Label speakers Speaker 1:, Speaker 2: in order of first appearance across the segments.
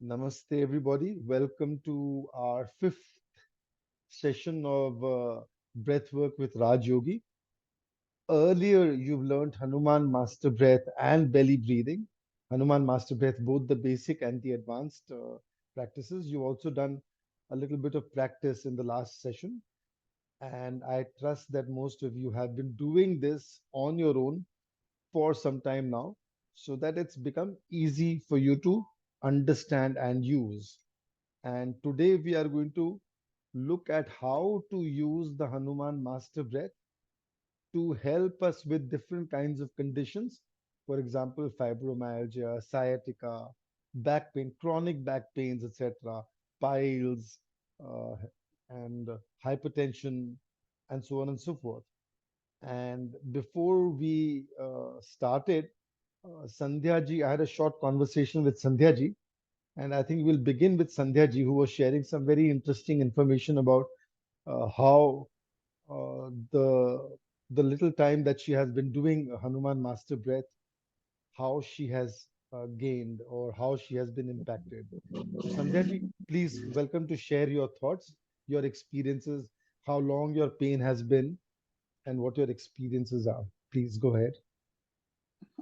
Speaker 1: Namaste, everybody. Welcome to our fifth session of Breathwork with Rajyogi. Earlier, you've learned Hanuman Master Breath and belly breathing. Hanuman Master Breath, both the basic and the advanced practices. You've also done a little bit of practice in the last session. And I trust that most of you have been doing this on your own for some time now, so that it's become easy for you to understand and use. And today we are going to look at how to use the Hanuman Master Breath to help us with different kinds of conditions. For example, fibromyalgia, sciatica, back pain, chronic back pains, etc., piles, uh, and hypertension, and so on and so forth. And before we started, Sandhya ji, I had a short conversation with Sandhya ji, and I think we'll begin with Sandhya ji, who was sharing some very interesting information about how the little time that she has been doing Hanuman Master Breath, how she has gained or how she has been impacted. So Sandhya ji, please welcome to share your thoughts, your experiences, how long your pain has been, and what your experiences are. Please go ahead.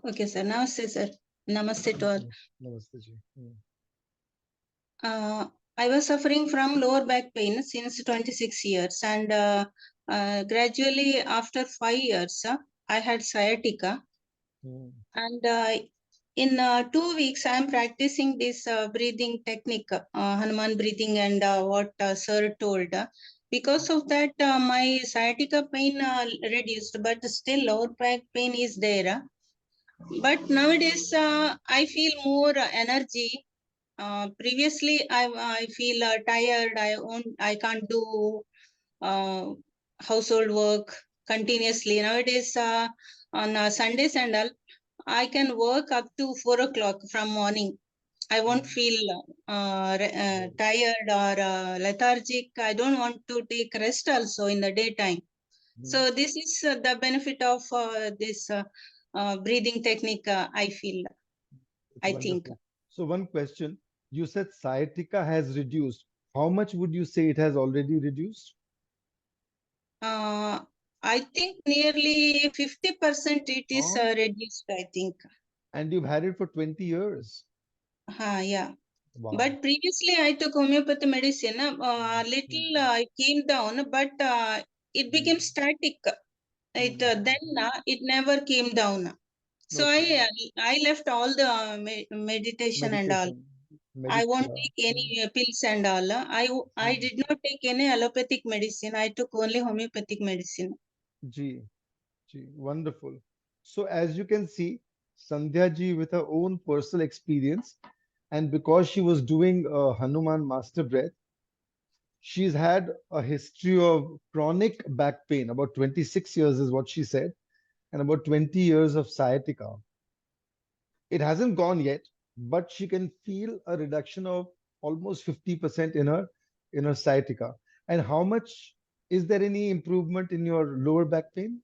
Speaker 2: Okay, sir. Namaste, sir. Namaste to all.
Speaker 1: Namaste ji.
Speaker 2: I was suffering from lower back pain since 26 years, and gradually, after 5 years, I had sciatica.
Speaker 1: Mm,
Speaker 2: And in 2 weeks, I am practicing this breathing technique, Hanuman breathing, and what sir told. Because of that, my sciatica pain reduced, but still lower back pain is there. But nowadays, I feel more energy. Previously, I feel tired. I can't do uh, household work continuously. Nowadays, on Sundays and all, I can work up to 4 o'clock from morning. I won't
Speaker 1: mm,
Speaker 2: feel
Speaker 1: right.
Speaker 2: tired or lethargic. I don't want to take rest also in the daytime.
Speaker 1: Mm,
Speaker 2: So this is the benefit of this breathing technique. I feel.
Speaker 1: it's
Speaker 2: I think.
Speaker 1: wonderful. So one question, you said sciatica has reduced. How much would you say it has already reduced?
Speaker 2: Uh, I think nearly 50% it is
Speaker 1: Oh,
Speaker 2: reduced. I think.
Speaker 1: and you've had it for 20 years.
Speaker 2: Yeah.
Speaker 1: Wow.
Speaker 2: But previously I took homeopathy medicine.
Speaker 1: Mm, mm,
Speaker 2: Little it came down, but it
Speaker 1: mm,
Speaker 2: became static. It
Speaker 1: mm,
Speaker 2: then it never came down. So
Speaker 1: okay.
Speaker 2: I left all the meditation and all.
Speaker 1: Medication.
Speaker 2: I won't
Speaker 1: Yeah.
Speaker 2: take
Speaker 1: Mm,
Speaker 2: any pills and all. I
Speaker 1: mm.
Speaker 2: did not take any allopathic medicine. I took only homeopathic medicine.
Speaker 1: Gee, gee, wonderful. So as you can see, Sandhya ji with her own personal experience, and because she was doing Hanuman Master Breath, she's had a history of chronic back pain. About 26 years is what she said, and about 20 years of sciatica. It hasn't gone yet, but she can feel a reduction of almost 50% in her sciatica. And how much, is there any improvement in your lower back pain?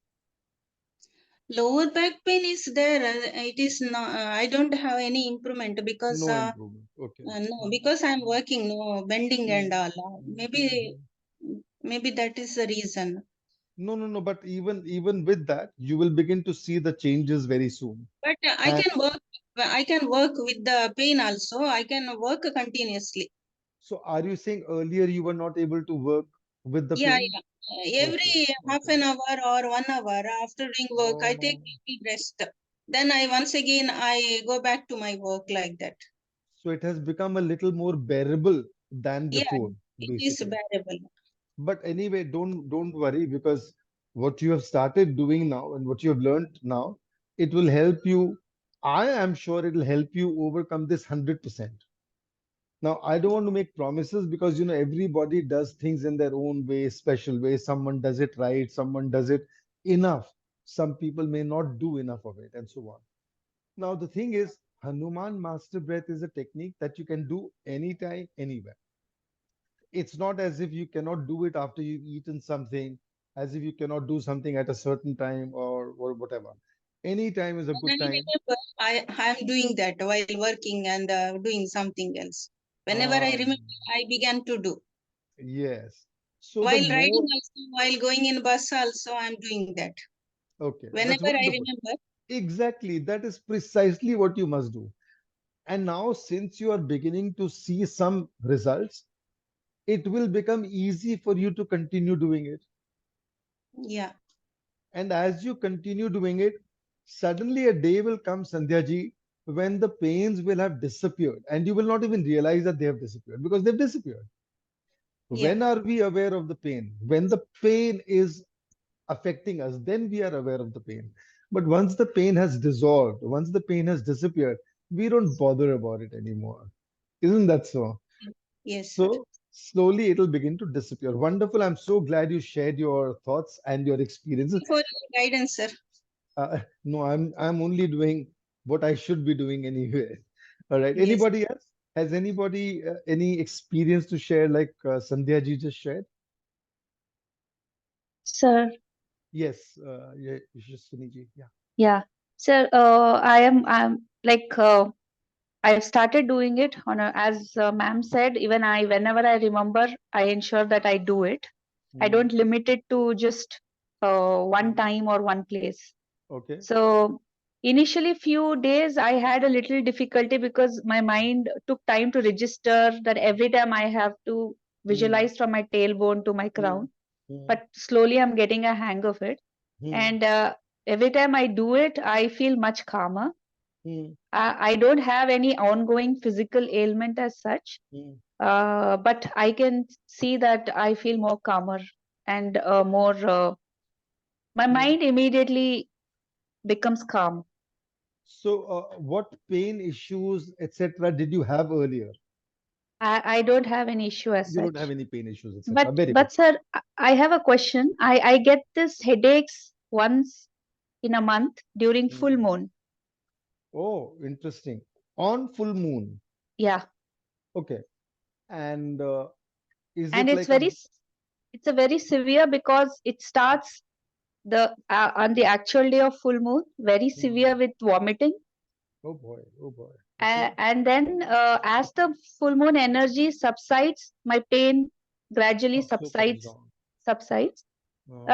Speaker 2: Lower back pain is there. It is not. I don't have any improvement because
Speaker 1: No improvement. Okay.
Speaker 2: no, because I'm
Speaker 1: Mm,
Speaker 2: working, no bending
Speaker 1: mm,
Speaker 2: and all.
Speaker 1: mm,
Speaker 2: Maybe
Speaker 1: mhm.
Speaker 2: maybe that is the reason.
Speaker 1: No, no, no. But even with that, you will begin to see the changes very soon.
Speaker 2: But I
Speaker 1: And
Speaker 2: can work. I can work with the pain also. I can work continuously.
Speaker 1: so, are you saying earlier you were not able to work with the
Speaker 2: Yeah,
Speaker 1: pain?
Speaker 2: yeah.
Speaker 1: Okay.
Speaker 2: Every half
Speaker 1: Okay.
Speaker 2: an hour or 1 hour after doing work, I take
Speaker 1: Oh,
Speaker 2: little rest. Then I once again I go back to my work like that.
Speaker 1: so it has become a little more bearable than
Speaker 2: Yeah,
Speaker 1: before,
Speaker 2: it is
Speaker 1: basically.
Speaker 2: bearable.
Speaker 1: But anyway, don't worry, because what you have started doing now and what you have learned now, it will help you. I am sure it will help you overcome this 100%. Now, I don't want to make promises, because everybody does things in their own way, special way. Someone does it right, someone does it enough. Some people may not do enough of it, and so on. Now, the thing is, Hanuman Master Breath is a technique that you can do anytime, anywhere. It's not as if you cannot do it after you've eaten something, as if you cannot do something at a certain time, or whatever. Any time is a
Speaker 2: When I
Speaker 1: good time.
Speaker 2: remember, I am doing that while working and doing something else. Whenever I
Speaker 1: Ah,
Speaker 2: remember, I began to do.
Speaker 1: yes. So the
Speaker 2: While riding
Speaker 1: more,
Speaker 2: also, while going in bus also, I'm doing that.
Speaker 1: okay, that's
Speaker 2: Whenever I
Speaker 1: wonderful.
Speaker 2: remember,
Speaker 1: Exactly. That is precisely what you must do. And now, since you are beginning to see some results, it will become easy for you to continue doing it.
Speaker 2: yeah,
Speaker 1: And as you continue doing it, suddenly a day will come, Sandhya ji, when the pains will have disappeared and you will not even realize that they have disappeared because they've disappeared.
Speaker 2: yeah,
Speaker 1: When are we aware of the pain? When the pain is affecting us, then we are aware of the pain. But once the pain has dissolved, once the pain has disappeared, we don't bother about it anymore. Isn't that so?
Speaker 2: yes, sir.
Speaker 1: So slowly it will begin to disappear. Wonderful. I'm so glad you shared your thoughts and your experiences.
Speaker 2: For your guidance, sir.
Speaker 1: No, I'm only doing what I should be doing anyway. All right.
Speaker 2: Yes,
Speaker 1: Anybody else? Has anybody any experience to share like Sandhya ji just shared?
Speaker 3: Sir,
Speaker 1: Yes, yeah, Yashaswini ji. Yeah.
Speaker 3: yeah. Sir, I'm like, I've started doing it as ma'am said, even whenever I remember, I ensure that I do it. I
Speaker 1: Hmm.
Speaker 3: don't limit it to just one
Speaker 1: Hmm.
Speaker 3: time or one place.
Speaker 1: Okay.
Speaker 3: So initially few days I had a little difficulty because my mind took time to register that every time I have to
Speaker 1: Hmm.
Speaker 3: visualize from my tailbone to my
Speaker 1: Hmm.
Speaker 3: crown.
Speaker 1: Hmm.
Speaker 3: But slowly I'm getting a hang of it.
Speaker 1: Hmm.
Speaker 3: And every time I do it, I feel much calmer.
Speaker 1: Hmm.
Speaker 3: I don't have any ongoing physical ailment as such,
Speaker 1: Hmm.
Speaker 3: but I can see that I feel more calmer and more. My
Speaker 1: Hmm.
Speaker 3: mind immediately becomes calm.
Speaker 1: So, what pain issues, etc., did you have earlier?
Speaker 3: I don't have any issue as
Speaker 1: You don't have
Speaker 3: such.
Speaker 1: any pain issues, etc.
Speaker 3: But
Speaker 1: Very good.
Speaker 3: but sir, I have a question. I get this headaches once in a month during full
Speaker 1: Hmm.
Speaker 3: moon.
Speaker 1: Oh, interesting. On full moon.
Speaker 3: Yeah,
Speaker 1: Okay. And is
Speaker 3: and
Speaker 1: it like a,
Speaker 3: it's a very severe because it starts the on the actual day of full moon, very severe
Speaker 1: hmm,
Speaker 3: with vomiting.
Speaker 1: oh boy, oh boy. Okay.
Speaker 3: And then as the full moon energy subsides, my pain gradually
Speaker 1: Also comes down.
Speaker 3: subsides.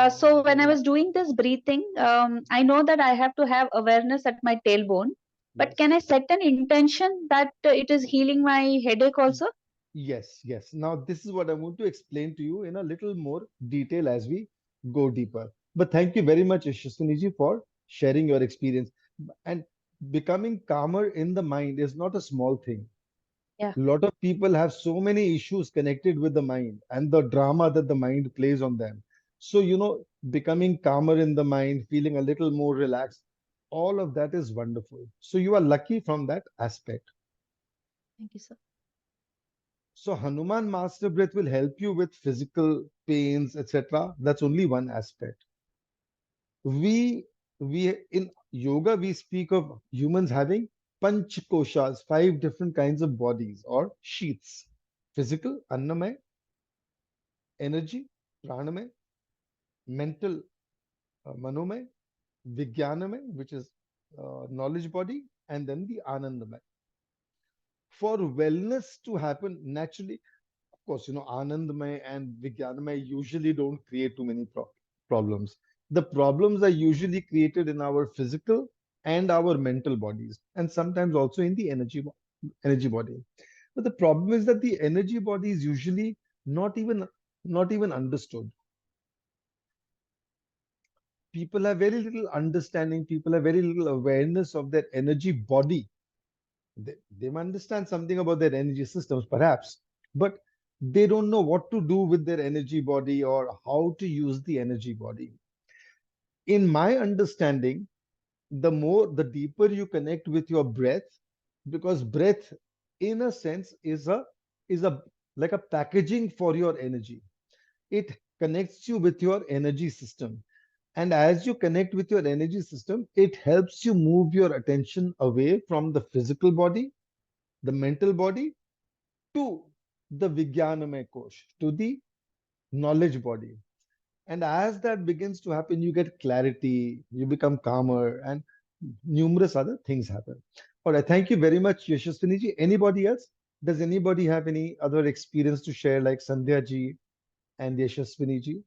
Speaker 3: So when I
Speaker 1: Very,
Speaker 3: was doing this breathing, I know that I have to have awareness at my tailbone. But can
Speaker 1: yes.
Speaker 3: I set an intention that it is healing my headache also?
Speaker 1: Yes, yes. Now, this is what I want to explain to you in a little more detail as we go deeper. But thank you very much, Yashaswini for sharing your experience. And becoming calmer in the mind is not a small thing.
Speaker 3: Yeah.
Speaker 1: A lot of people have so many issues connected with the mind and the drama that the mind plays on them. So, becoming calmer in the mind, feeling a little more relaxed, all of that is wonderful. So, you are lucky from that aspect.
Speaker 3: Thank you, sir.
Speaker 1: So Hanuman Master Breath will help you with physical pains, etc. That's only one aspect. We we in yoga we speak of humans having panch koshas, five different kinds of bodies or sheaths. Physical, annamay, energy, pranamay, mental, manomay, vijnanamay, which is knowledge body, and then the anandamay. For wellness to happen naturally, of course, Anandamay and Vijnanamay usually don't create too many problems. The problems are usually created in our physical and our mental bodies, and sometimes also in the energy body. But the problem is that the energy body is usually not even not even understood. People have very little understanding. People have very little awareness of their energy body. They might understand something about their energy systems, perhaps, but they don't know what to do with their energy body or how to use the energy body. In my understanding, the deeper you connect with your breath, because breath, in a sense, is a like a packaging for your energy. It connects you with your energy system. And as you connect with your energy system, it helps you move your attention away from the physical body, the mental body, to the Vijnanamay Kosh, to the knowledge body. And as that begins to happen, you get clarity, you become calmer, and numerous other things happen. All right, thank you very much, Yashaswini ji. Anybody else? Does anybody have any other experience to share, like Sandhya ji and Yashaswini ji,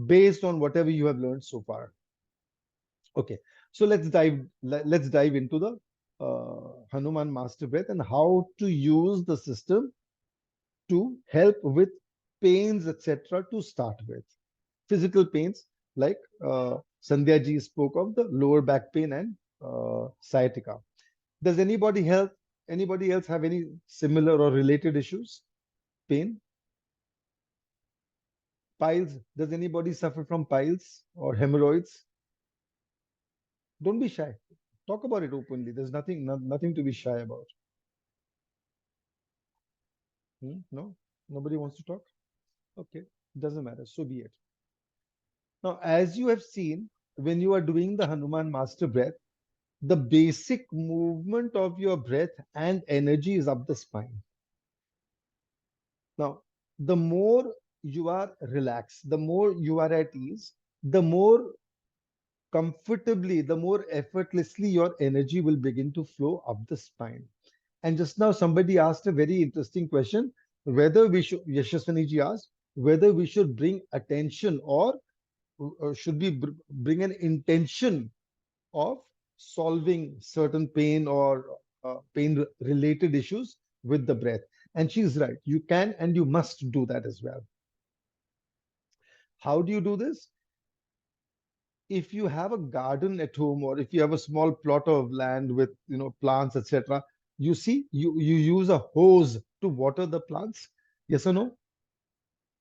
Speaker 1: based on whatever you have learned so far? Okay, so let's dive into the Hanuman Master Breath and how to use the system to help with pains, etc. to start with. Physical pains like Sandhya ji spoke of the lower back pain and sciatica. Does anybody else have any similar or related issues? Pain? Piles? Does anybody suffer from piles or hemorrhoids? Don't be shy. Talk about it openly. There's nothing to be shy about. No? Nobody wants to talk? Okay, doesn't matter. So be it. Now, as you have seen, when you are doing the Hanuman Master Breath, the basic movement of your breath and energy is up the spine. Now, the more you are relaxed, the more you are at ease, the more comfortably, the more effortlessly your energy will begin to flow up the spine. And just now, somebody asked a very interesting question, whether we should, Yashaswani ji asked, whether we should bring attention or should we bring an intention of solving certain pain or pain related issues with the breath. And she's right. You can and you must do that as well. How do you do this? If you have a garden at home or if you have a small plot of land with plants, etc., you see, you use a hose to water the plants. Yes or no?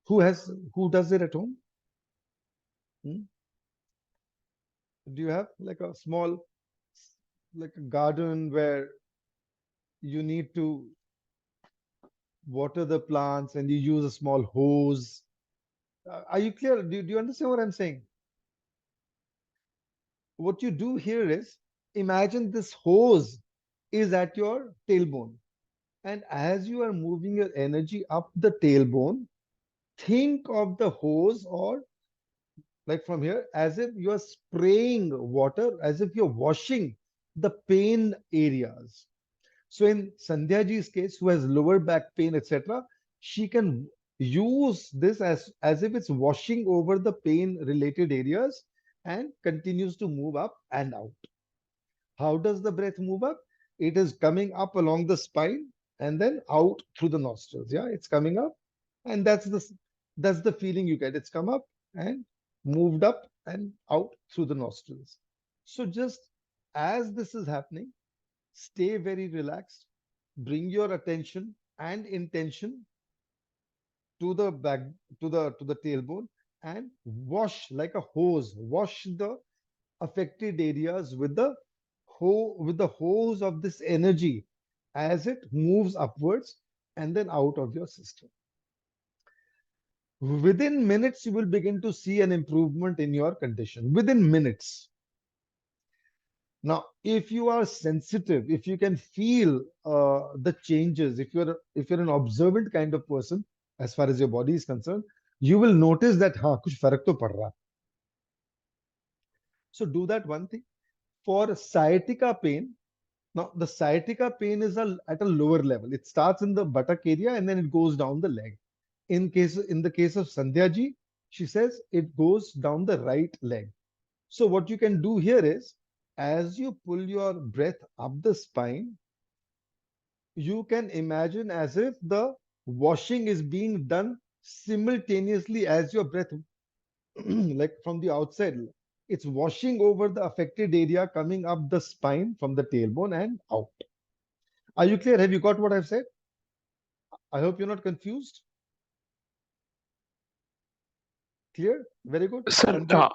Speaker 1: Who does it at home? Hmm? Do you have like a small, like a garden where you need to water the plants and you use a small hose? Are you clear? Do you understand what I'm saying? What you do here is, imagine this hose is at your tailbone. And as you are moving your energy up the tailbone, think of the hose, or like from here, as if you are spraying water, as if you're washing the pain areas. So in Sandhya ji's case, who has lower back pain, etc., she can use this as if it's washing over the pain related areas and continues to move up and out. How does the breath move up? It is coming up along the spine and then out through the nostrils. Yeah, it's coming up, and that's the feeling you get. It's come up and moved up and out through the nostrils. So just as this is happening, stay very relaxed. Bring your attention and intention to the back, to the tailbone, and wash like a hose. Wash the affected areas with the hose of this energy as it moves upwards and then out of your system. Within minutes, you will begin to see an improvement in your condition. Within minutes. Now, if you are sensitive, if you can feel the changes, if you're an observant kind of person, as far as your body is concerned, you will notice that हाँ कुछ फर्क तो पड़ रहा. So do that one thing. For sciatica pain, now the sciatica pain is at a lower level. It starts in the buttock area and then it goes down the leg. In the case of Sandhya ji, she says it goes down the right leg. So what you can do here is, as you pull your breath up the spine, you can imagine as if the washing is being done simultaneously as your breath, like from the outside. It's washing over the affected area, coming up the spine from the tailbone and out. Are you clear? Have you got what I've said? I hope you're not confused. Clear? Very good.
Speaker 4: Sir,
Speaker 1: Sandhya,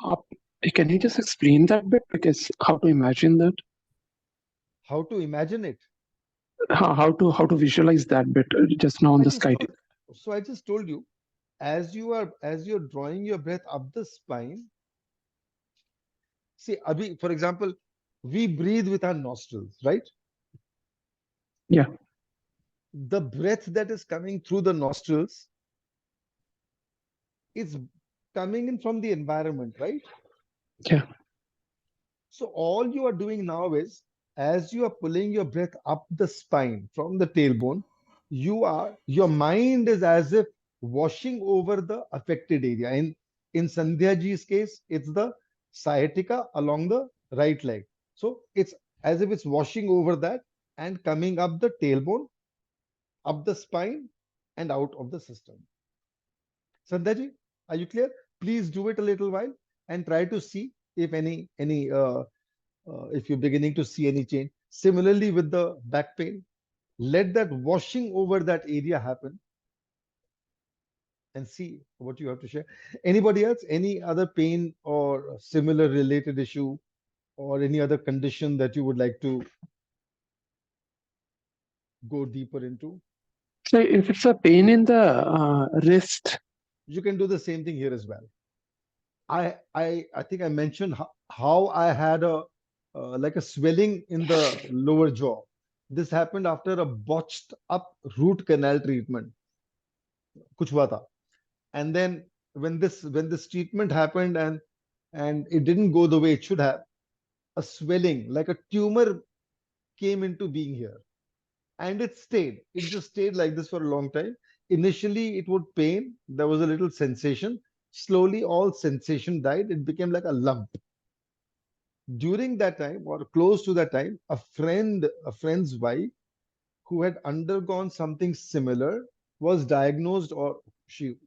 Speaker 4: can you just explain that bit? Because how to imagine that?
Speaker 1: how to imagine it?
Speaker 4: How to visualize that bit just now on
Speaker 1: I
Speaker 4: the
Speaker 1: just
Speaker 4: sky?
Speaker 1: told, so I just told you, as you're drawing your breath up the spine. See, Abhi, for example, we breathe with our nostrils, right?
Speaker 4: Yeah,
Speaker 1: The breath that is coming through the nostrils is coming in from the environment, right?
Speaker 4: yeah,
Speaker 1: So all you are doing now is As you are pulling your breath up the spine from the tailbone, your mind is as if washing over the affected area. In Sandhya ji's case, it's the sciatica along the right leg. So it's as if it's washing over that and coming up the tailbone, up the spine, and out of the system. Sandhya ji, are you clear? Please do it a little while and try to see if any if you're beginning to see any change. Similarly, with the back pain, let that washing over that area happen and see what you have to share. Anybody else? Any other pain or similar related issue or any other condition that you would like to go deeper into?
Speaker 4: So if it's a pain in the wrist,
Speaker 1: You can do the same thing here as well. I think I mentioned how I had a like a swelling in the lower jaw. This happened after a botched up root canal treatment. कुछ हुआ था. And then when this treatment happened and it didn't go the way it should have, a swelling like a tumor came into being here, and it just stayed like this for a long time. Initially it would pain, there was a little sensation. Slowly all sensation died, it became like a lump. During that time or close to that time, a friend's wife who had undergone something similar was diagnosed, or she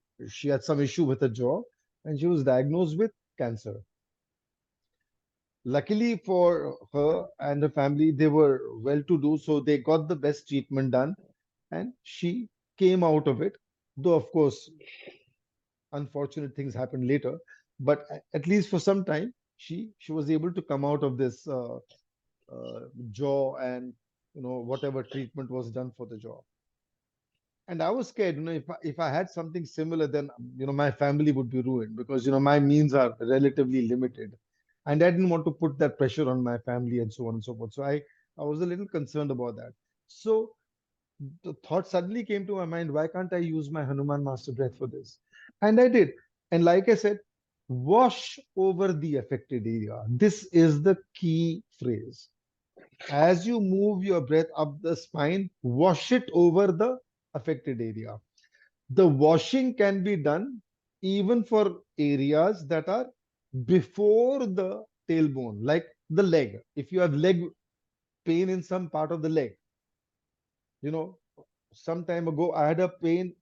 Speaker 1: had some issue with her jaw, and she was diagnosed with cancer. Luckily for her and her family, they were well to do, so they got the best treatment done, and she came out of it. Though of course unfortunate things happened later, but at least for some time she was able to come out of this jaw, and whatever treatment was done for the jaw. And I was scared, if I had something similar, then my family would be ruined, because my means are relatively limited, and I didn't want to put that pressure on my family and so on and so forth. So I was a little concerned about that. So the thought suddenly came to my mind, why can't I use my Hanuman master breath for this? And I did. And like I said, wash over the affected area. This is the key phrase. As you move your breath up the spine, wash it over the affected area. The washing can be done even for areas that are before the tailbone, like the leg. If you have leg pain in some part of the leg, you know, some time ago I had a pain,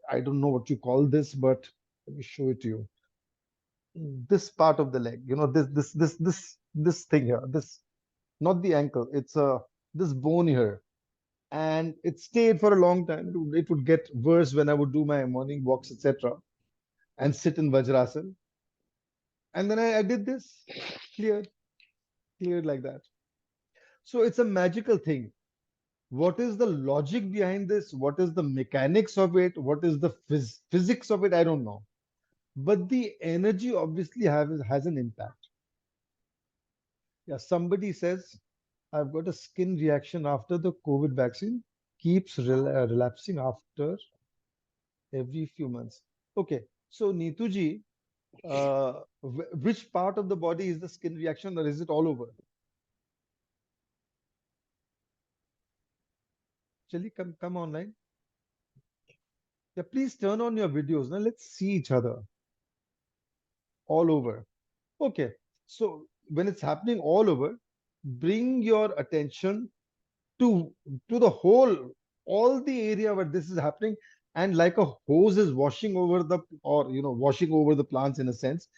Speaker 1: I don't know what you call this, but let me show it to you. This part of the leg, this thing here, this, not the ankle, it's this bone here. And it stayed for a long time. It would get worse when I would do my morning walks, etc., and sit in Vajrasan. And then I did this, cleared, cleared like that. So it's a magical thing. What is the logic behind this? What is the mechanics of it? What is the physics of it? I don't know. But the energy obviously has an impact. Yeah, somebody says, I've got a skin reaction after the COVID vaccine, keeps relapsing after every few months. Okay, so Neetuji, which part of the body is the skin reaction, or is it all over? Chali, come online. Yeah, please turn on your videos. Now let's see each other. All over. Okay, so when it's happening all over, bring your attention to the whole, all the area where this is happening, and like a hose is washing over the, or washing over the plants in a sense.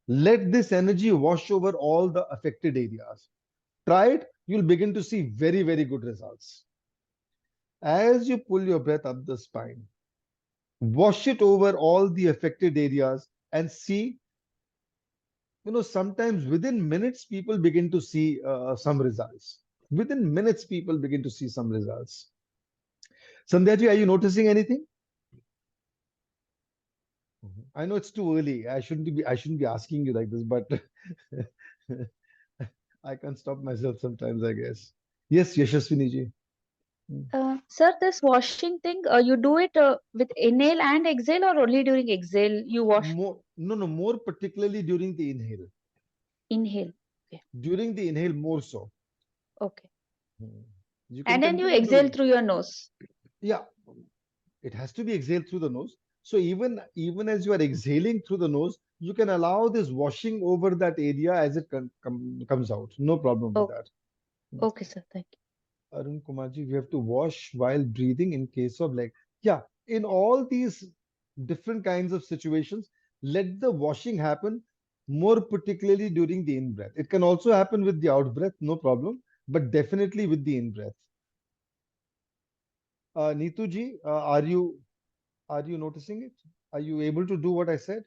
Speaker 1: Let this energy wash over all the affected areas. Try it, you'll begin to see very, very good results. As you pull your breath up the spine, wash it over all the affected areas and see, sometimes within minutes, people begin to see some results. Within minutes, people begin to see some results. Sandhya ji, are you noticing anything? I know it's too early. I shouldn't be asking you like this, but I can't stop myself sometimes, I guess. Yes, Yashaswini ji.
Speaker 3: Sir, this washing thing, you do it with inhale and exhale, or only during exhale you wash?
Speaker 1: More particularly during the inhale.
Speaker 3: Inhale. Okay.
Speaker 1: During the inhale, more so.
Speaker 3: Okay.
Speaker 1: You can
Speaker 3: And then you
Speaker 1: continue
Speaker 3: exhale
Speaker 1: doing.
Speaker 3: through your nose.
Speaker 1: Yeah, it has to be exhaled through the nose. So even as you are exhaling through the nose, you can allow this washing over that area as it comes out. No problem with
Speaker 3: Oh,
Speaker 1: that.
Speaker 3: okay, sir. Thank you.
Speaker 1: Arun Kumarji, we have to wash while breathing in case of like, yeah, in all these different kinds of situations, let the washing happen more particularly during the in breath. It can also happen with the out breath, no problem, but definitely with the in breath. Neetu ji, are you noticing it? Are you able to do what I said?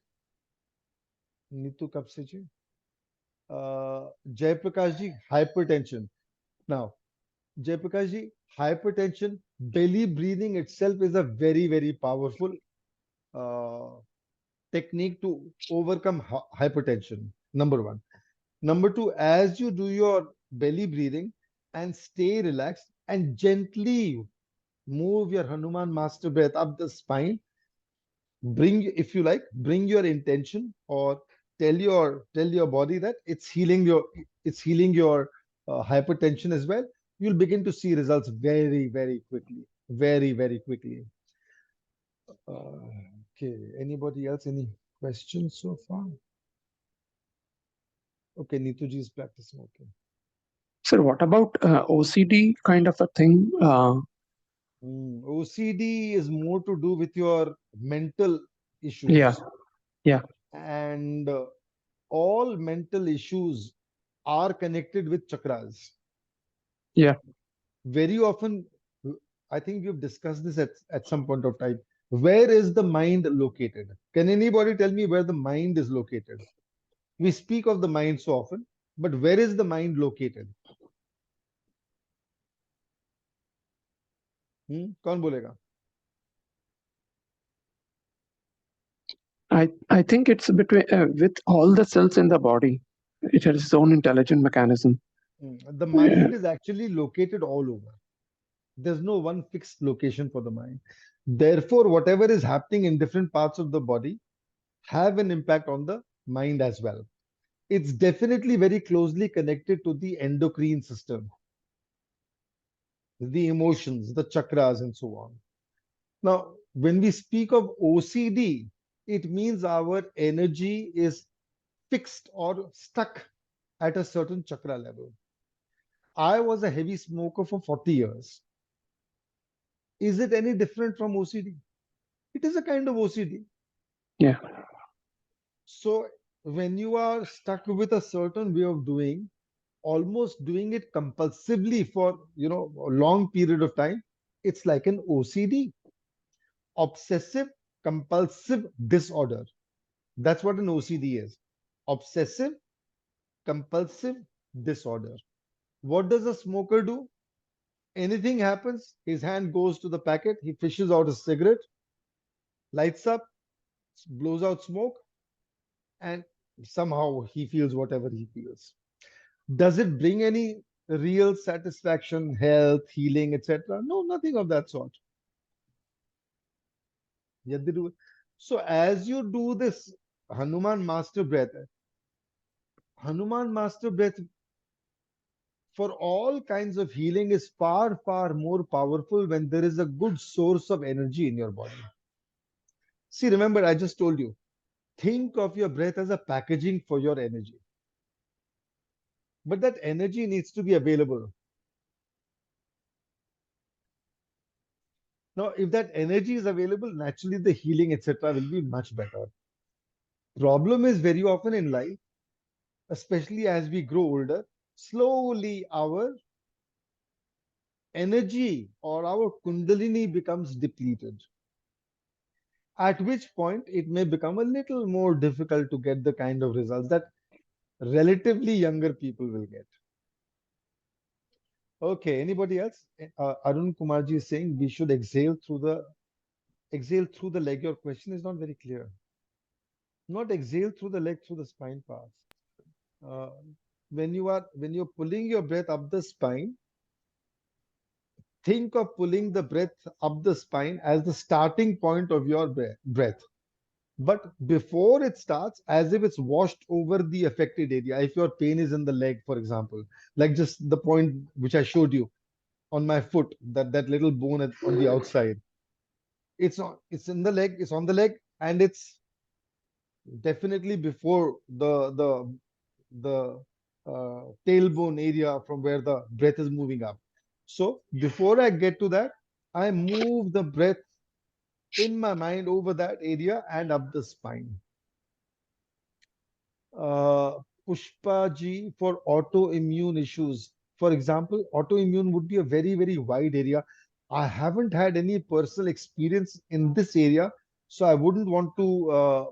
Speaker 1: Neetu Kapse ji. Jayaprakash ji, hypertension. Now, Jayaprakash ji, hypertension, belly breathing itself is a very, very powerful uh, technique to overcome hypertension. Number one. Number two, as you do your belly breathing and stay relaxed and gently move your Hanuman master breath up the spine, bring, if you like, bring your intention or tell your body that it's healing your hypertension as well. You'll begin to see results very, very quickly, very, very quickly. Okay, anybody else, any questions so far? Okay, Neetuji is practicing. Okay.
Speaker 4: Sir, what about OCD kind of a thing?
Speaker 1: OCD is more to do with your mental
Speaker 4: Yeah,
Speaker 1: issues,
Speaker 4: yeah,
Speaker 1: and all mental issues are connected with chakras.
Speaker 4: yeah.
Speaker 1: Very often, I think we've discussed this at some point of time. Where is the mind located? Can anybody tell me where the mind is located? We speak of the mind so often, but where is the mind located? कौन बोलेगा?
Speaker 4: I think it's between with all the cells in the body. It has its own intelligent mechanism.
Speaker 1: The mind is actually located all over. There's no one fixed location for the mind. Therefore, whatever is happening in different parts of the body have an impact on the mind as well. It's definitely very closely connected to the endocrine system, the emotions, the chakras, and so on. Now, when we speak of OCD, it means our energy is fixed or stuck at a certain chakra level. I was a heavy smoker for 40 years. Is it any different from OCD? It is a kind of OCD.
Speaker 4: Yeah,
Speaker 1: So when you are stuck with a certain way of doing, almost doing it compulsively for a long period of time, it's like an OCD, obsessive compulsive disorder. That's what an OCD is. Obsessive compulsive disorder. What does a smoker do? Anything happens, his hand goes to the packet, he fishes out a cigarette, lights up, blows out smoke, and somehow he feels whatever he feels. Does it bring any real satisfaction, health, healing, etc.? No, nothing of that sort. Yet they do it. So as you do this Hanuman master breath for all kinds of healing is far, far more powerful when there is a good source of energy in your body. See, remember, I just told you, think of your breath as a packaging for your energy. But that energy needs to be available. Now, if that energy is available, naturally the healing, etc., will be much better. Problem is very often in life, especially as we grow older, slowly our energy or our kundalini becomes depleted. At which point it may become a little more difficult to get the kind of results that relatively younger people will get. Okay, anybody else? Arun Kumarji is saying we should exhale through the leg. Your question is not very clear. Not exhale through the leg, through the spine path. Uh, when you're pulling your breath up the spine, think of pulling the breath up the spine as the starting point of your breath. But before it starts, as if it's washed over the affected area. If your pain is in the leg, for example, like just the point which I showed you on my foot, that little bone on the outside, it's in the leg, it's on the leg, and it's definitely before the tailbone area from where the breath is moving up. So before I get to that, I move the breath in my mind over that area and up the spine. uh, Pushpa ji, for autoimmune issues. For example, autoimmune would be a very, very wide area. I haven't had any personal experience in this area, so I wouldn't want to,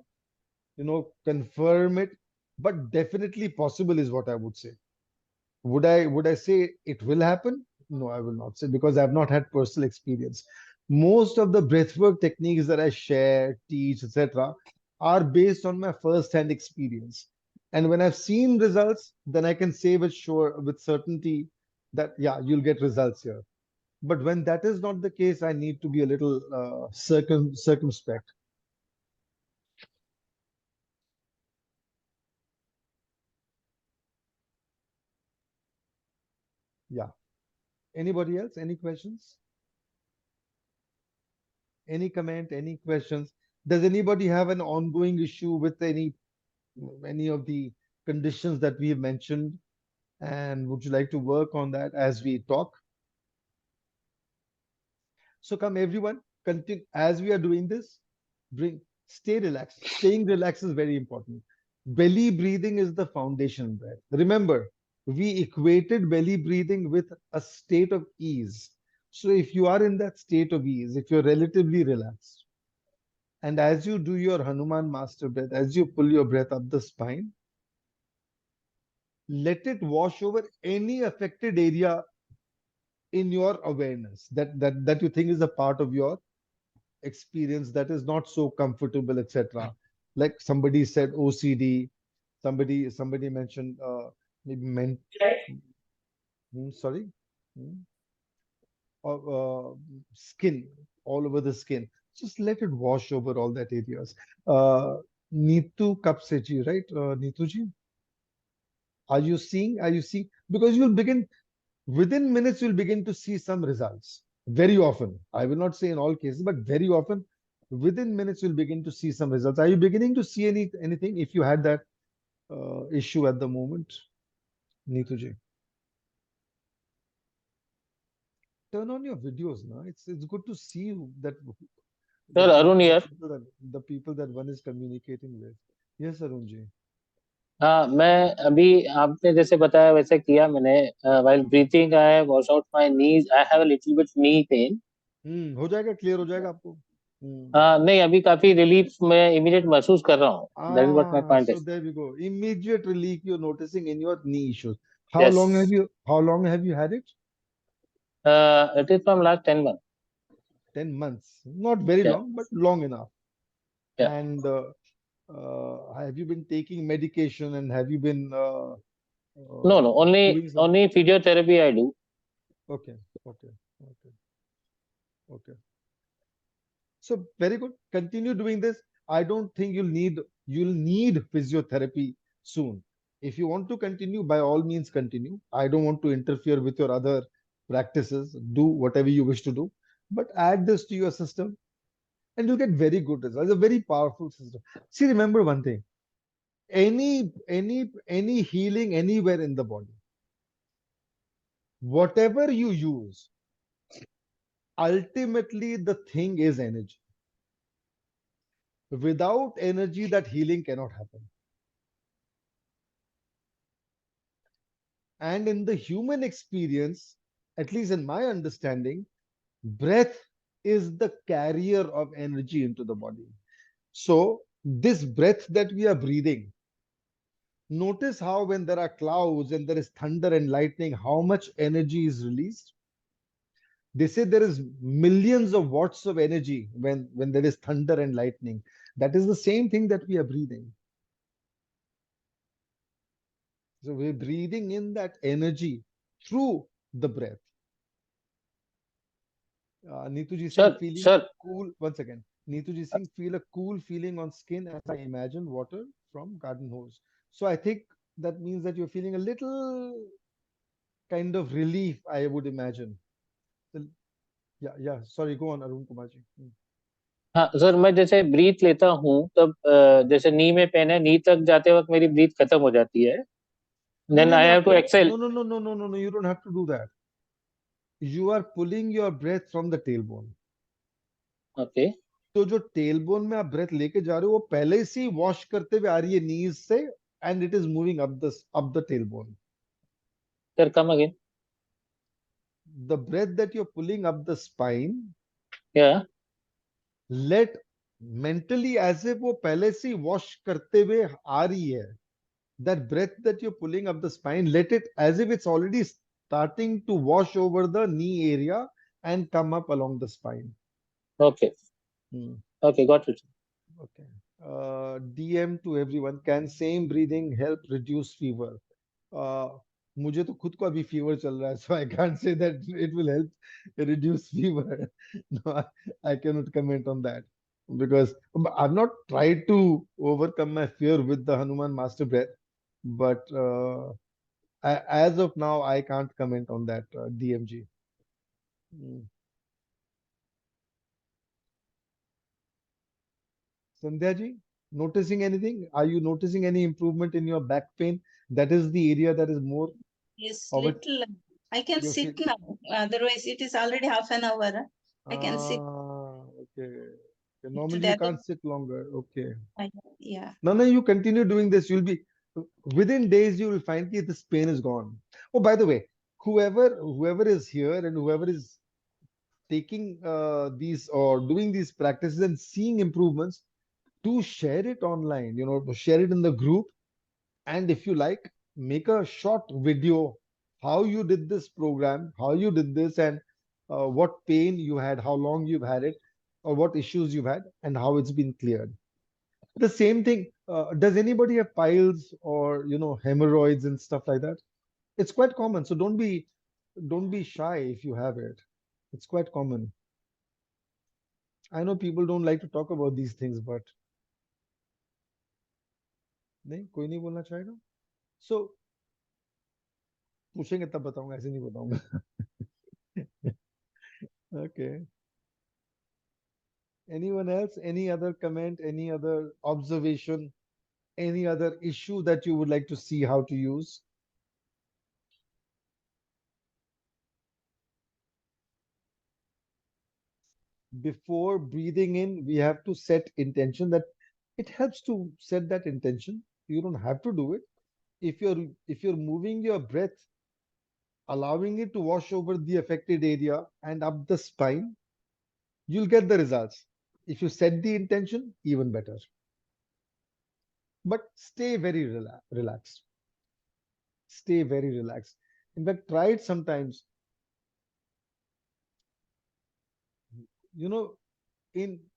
Speaker 1: confirm it. But definitely possible is what I would say. Would I say it will happen? No, I will not say because I've not had personal experience. Most of the breathwork techniques that I share, teach, etc., are based on my first-hand experience. And when I've seen results, then I can say with certainty that yeah, you'll get results here. But when that is not the case, I need to be a little circumspect. Yeah. Anybody else? Any questions? Any comment? Any questions? Does anybody have an ongoing issue with any of the conditions that we have mentioned? And would you like to work on that as we talk? So come everyone, continue as we are doing this, stay relaxed. Staying relaxed is very important. Belly breathing is the foundation breath. Remember, we equated belly breathing with a state of ease. So if you are in that state of ease, if you're relatively relaxed, and as you do your Hanuman master breath, as you pull your breath up the spine, let it wash over any affected area in your awareness that you think is a part of your experience that is not so comfortable, etc. Like somebody said OCD, somebody mentioned maybe sorry, hmm, or skin, all over the skin. Just let it wash over all that areas. Uh, Neetu Kapseji, right? Neetu ji, are you seeing? Are you seeing? Because you'll begin within minutes, you'll begin to see some results. Very often, I will not say in all cases, but very often, within minutes, you'll begin to see some results. Are you beginning to see anything if you had that issue at the moment? Neetu ji, turn on your videos now. It's good to see that
Speaker 5: Sir, Arun here.
Speaker 1: the people that one is communicating with. Yes, Arun ji.
Speaker 5: हाँ, मैं अभी आपने जैसे बताया वैसे किया मैंने. while breathing I have washed out my knees. I have a little bit knee pain.
Speaker 1: हो जाएगा, क्लियर हो जाएगा आपको.
Speaker 5: नहीं, अभी काफी रिलीफ मैं इमीडिएट महसूस कर रहा हूँ. That is what my point
Speaker 1: So
Speaker 5: is.
Speaker 1: there we go. Immediate relief you're noticing in your knee issues. How
Speaker 5: Yes.
Speaker 1: long have you had it?
Speaker 5: It is from last 10 months.
Speaker 1: 10 months. Not very
Speaker 5: Yeah.
Speaker 1: long, but long enough.
Speaker 5: Yeah.
Speaker 1: And have you been taking medication and have you been
Speaker 5: No,
Speaker 1: doing some?
Speaker 5: only physiotherapy I do.
Speaker 1: Okay, okay, okay, okay. So very good. Continue doing this. I don't think you'll need physiotherapy soon. If you want to continue, by all means continue. I don't want to interfere with your other practices. Do whatever you wish to do, but add this to your system and you'll get very good results. It's a very powerful system. See, remember one thing. Any healing anywhere in the body, whatever you use, ultimately the thing is energy. Without energy, that healing cannot happen. And in the human experience, at least in my understanding, breath is the carrier of energy into the body. So this breath that we are breathing, notice how when there are clouds and there is thunder and lightning, how much energy is released. They say there is millions of watts of energy when there is thunder and lightning. That is the same thing that we are breathing. So we're breathing in that energy through the breath. Neetu ji,
Speaker 5: Sir,
Speaker 1: feeling
Speaker 5: sir.
Speaker 1: cool. One second. Neetuji Singh, feel a cool feeling on skin as I imagine water from garden hose. So I think that means that you're feeling a little kind of relief, I would imagine. So, yeah, yeah. Sorry, go on, Arun Kumar ji.
Speaker 5: हाँ sir, मैं जैसे breathe लेता हूँ तब जैसे नी में pen है, नी तक जाते वक्त मेरी ब्रीथ खत्म हो जाती है,
Speaker 1: No,
Speaker 5: then
Speaker 1: no,
Speaker 5: I
Speaker 1: no,
Speaker 5: have to excel.
Speaker 1: no, no, no, no, no, no, no. You don't have to do that. You are pulling your breath from the tailbone.
Speaker 5: Okay.
Speaker 1: तो जो tailbone में आप breath लेके जा रहे हो वो पहले से ही वॉश करते हुए आ रही है नीज से and it is moving up the tailbone.
Speaker 5: Sir come again.
Speaker 1: The breath that you're pulling up the spine,
Speaker 5: या.
Speaker 1: let mentally as if वो पहले से ही वॉश करते हुए आ रही है. That breath that you're pulling up the spine, let it as if it's already starting to wash over the knee area and come up along the spine.
Speaker 5: Okay.
Speaker 1: Hmm.
Speaker 5: Okay, got it.
Speaker 1: Okay. DM to everyone. Can same breathing help reduce fever? मुझे तो खुद को अभी fever चल रहा है, so I can't say that it will help reduce fever. No, I cannot comment on that because I've not tried to overcome my fear with the Hanuman Master Breath, but as of now, I can't comment on that, DMG. Mm. Sandhya ji, noticing anything? Are you noticing any improvement in your back pain? That is the area that is more
Speaker 2: Yes,
Speaker 1: of it.
Speaker 2: little. I can
Speaker 1: You
Speaker 2: sit
Speaker 1: feel.
Speaker 2: now. Otherwise, it is already half an hour. I can sit.
Speaker 1: Okay. Normally you
Speaker 2: That
Speaker 1: can't sit longer. Okay.
Speaker 2: yeah.
Speaker 1: No, no, you continue doing this. You'll be within days you will find that this pain is gone. Oh, by the way, whoever is here and whoever is taking these or doing these practices and seeing improvements, do share it online. Share it in the group, and if you like, make a short video how you did this program, how you did this, and what pain you had, how long you've had it, or what issues you've had, and how it's been cleared. The same thing. Does anybody have piles or hemorrhoids and stuff like that? It's quite common. So don't be shy if you have it. It's quite common. I know people don't like to talk about these things, but नहीं कोई नहीं बोलना चाहेगा. So पूछेंगे तब बताऊंगा, ऐसे नहीं बताऊंगा. Okay. Anyone else? Any other comment? Any other observation? Any other issue that you would like to see how to use? Before breathing in, we have to set intention. That it helps to set that intention. You don't have to do it. If you're moving your breath, allowing it to wash over the affected area and up the spine, you'll get the results. If you set the intention, even better. But stay very relaxed. Stay very relaxed. In fact, try it sometimes. You know,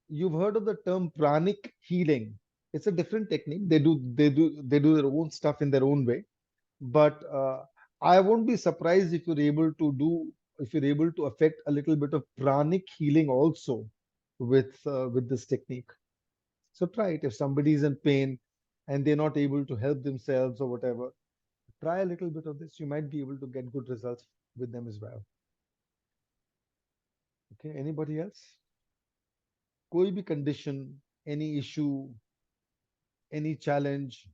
Speaker 1: you've heard of the term pranic healing. It's a different technique. They do their own stuff in their own way. But I won't be surprised if you're able to affect a little bit of pranic healing also with this technique. So try it. If somebody is in pain and they're not able to help themselves or whatever, try a little bit of this. You might be able to get good results with them as well. Okay, anybody else? कोई भी condition, any issue, any challenge.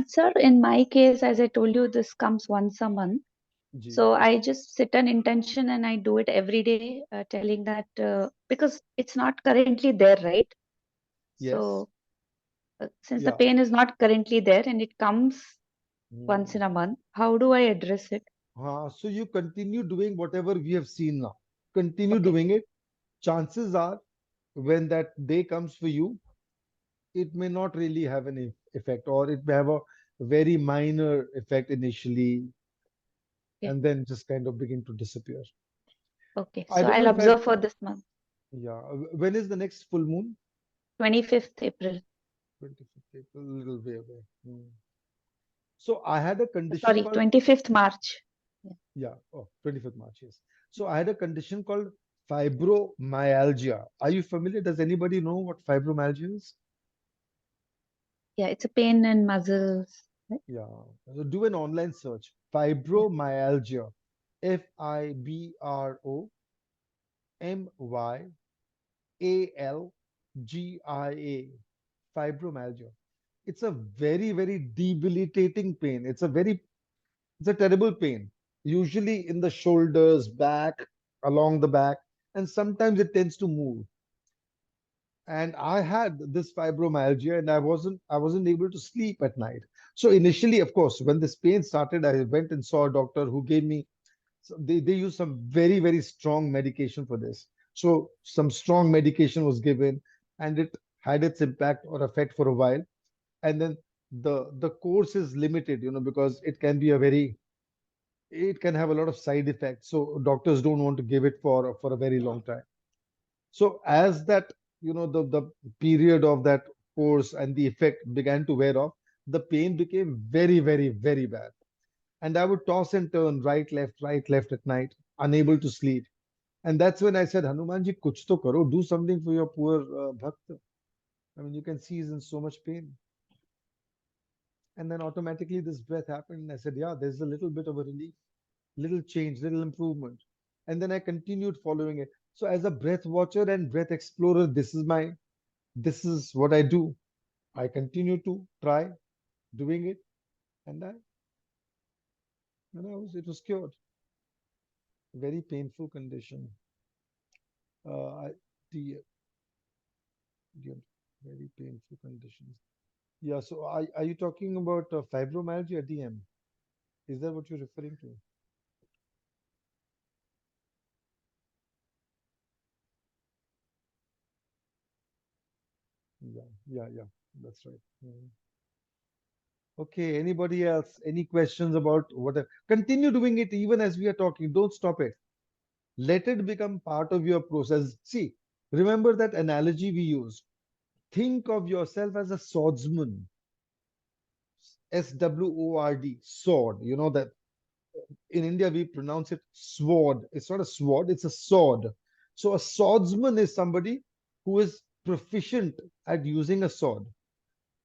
Speaker 3: Sir, in my case, as I told you, this comes once a month.
Speaker 1: Ji.
Speaker 3: So I just set an intention and I do it every day, telling that because it's not currently there, right?
Speaker 1: Yes.
Speaker 3: So since the
Speaker 1: Yeah.
Speaker 3: pain is not currently there and it comes once
Speaker 1: Hmm.
Speaker 3: in a month, how do I address it?
Speaker 1: So you continue doing whatever we have seen now. Continue
Speaker 3: Okay.
Speaker 1: doing it. Chances are, when that day comes for you, it may not really have an effect, or it may have a very minor effect initially,
Speaker 3: Okay.
Speaker 1: and then just kind of begin to disappear.
Speaker 3: Okay.
Speaker 1: I
Speaker 3: So
Speaker 1: don't know
Speaker 3: I'll
Speaker 1: if
Speaker 3: observe for this month.
Speaker 1: yeah. When is the next full moon?
Speaker 3: 25th April.
Speaker 1: 25th April, a little way away. So I had a condition
Speaker 3: Sorry,
Speaker 1: called
Speaker 3: 25th March.
Speaker 1: Yeah, oh, 25th March, yes. So I had a condition called fibromyalgia. Are you familiar? Does anybody know what fibromyalgia is?
Speaker 3: Yeah, it's a pain in muscles. Right?
Speaker 1: Yeah. So do an online search. Fibromyalgia. Fibromyalgia. Fibromyalgia. It's a very, very debilitating pain. It's a terrible pain. Usually in the shoulders, back, along the back, and sometimes it tends to move. And I had this fibromyalgia, and I wasn't able to sleep at night. So initially, of course, when this pain started, I went and saw a doctor who gave me, so they use some very, very strong medication for this. So some strong medication was given, and it had its impact or effect for a while. And then the course is limited, because it can have a lot of side effects. So doctors don't want to give it for a very long time. So as that, the period of that course and the effect began to wear off, the pain became very, very, very bad. And I would toss and turn right, left at night, unable to sleep. And that's when I said, Hanumanji, kuch to karo, do something for your poor bhakt. I mean, you can see he's in so much pain. And then automatically this breath happened. And I said, yeah, there's a little bit of a relief, little change, little improvement. And then I continued following it. So as a breath watcher and breath explorer, this is what I do. I continue to try doing it, and it was cured. Very painful condition. I, the, the very painful conditions. Yeah. So are you talking about fibromyalgia, DM? Is that what you're referring to? Yeah. Yeah. Yeah. That's right. Mhm. Okay. Anybody else? Any questions about what? Continue doing it even as we are talking. Don't stop it. Let it become part of your process. See, remember that analogy we used. Think of yourself as a swordsman. SWORD, sword. You know that in India we pronounce it sword. It's not a sword, it's a sword. So a swordsman is somebody who is proficient at using a sword.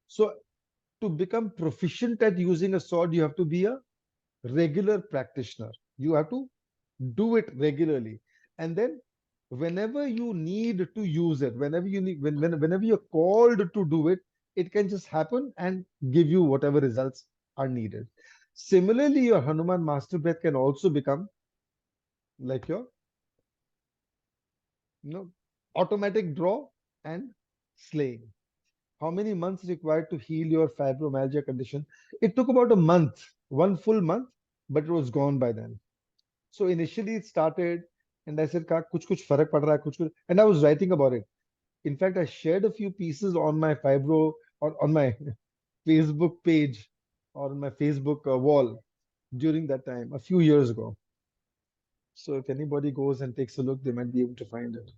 Speaker 1: So to become proficient at using a sword, you have to be a regular practitioner. You have to do it regularly. And then whenever you need to use it, whenever you're called to do it, it can just happen and give you whatever results are needed. Similarly, your Hanuman master breath can also become like your you know automatic draw and slaying. How many months required to heal your fibromyalgia condition? It took about a month, one full month, but it was gone by then. So initially it started, and I said, "का कुछ कुछ फर्क पड़ रहा है, कुछ कुछ," and I was writing about it. In fact, I shared a few pieces on my fibro or on my Facebook page or on my Facebook wall during that time, a few years ago. So if anybody goes and takes a look, they might be able to find it.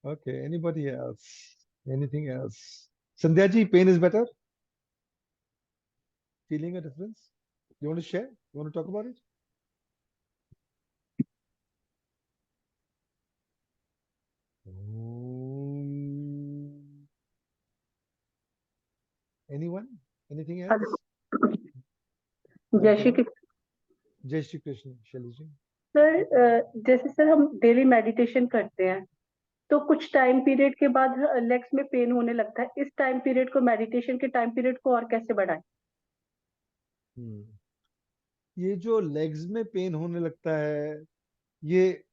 Speaker 1: Okay, anybody else? Anything else? Sandhya ji, pain is better? Feeling a difference? You want to share? You want to talk about it? Mm. Anyone? Anything
Speaker 4: Hello.
Speaker 1: else?
Speaker 4: जय Shri
Speaker 1: Continue.
Speaker 4: Krishna
Speaker 1: Jai Shri Krishna, Shailu ji.
Speaker 4: Sir जैसे sir हम daily meditation करते हैं तो कुछ time period के बाद legs में पेन होने लगता है इस टाइम पीरियड को मेडिटेशन के टाइम पीरियड को और कैसे बढ़ाएं
Speaker 1: हम्म ये जो लेग्स में पेन होने लगता है, ये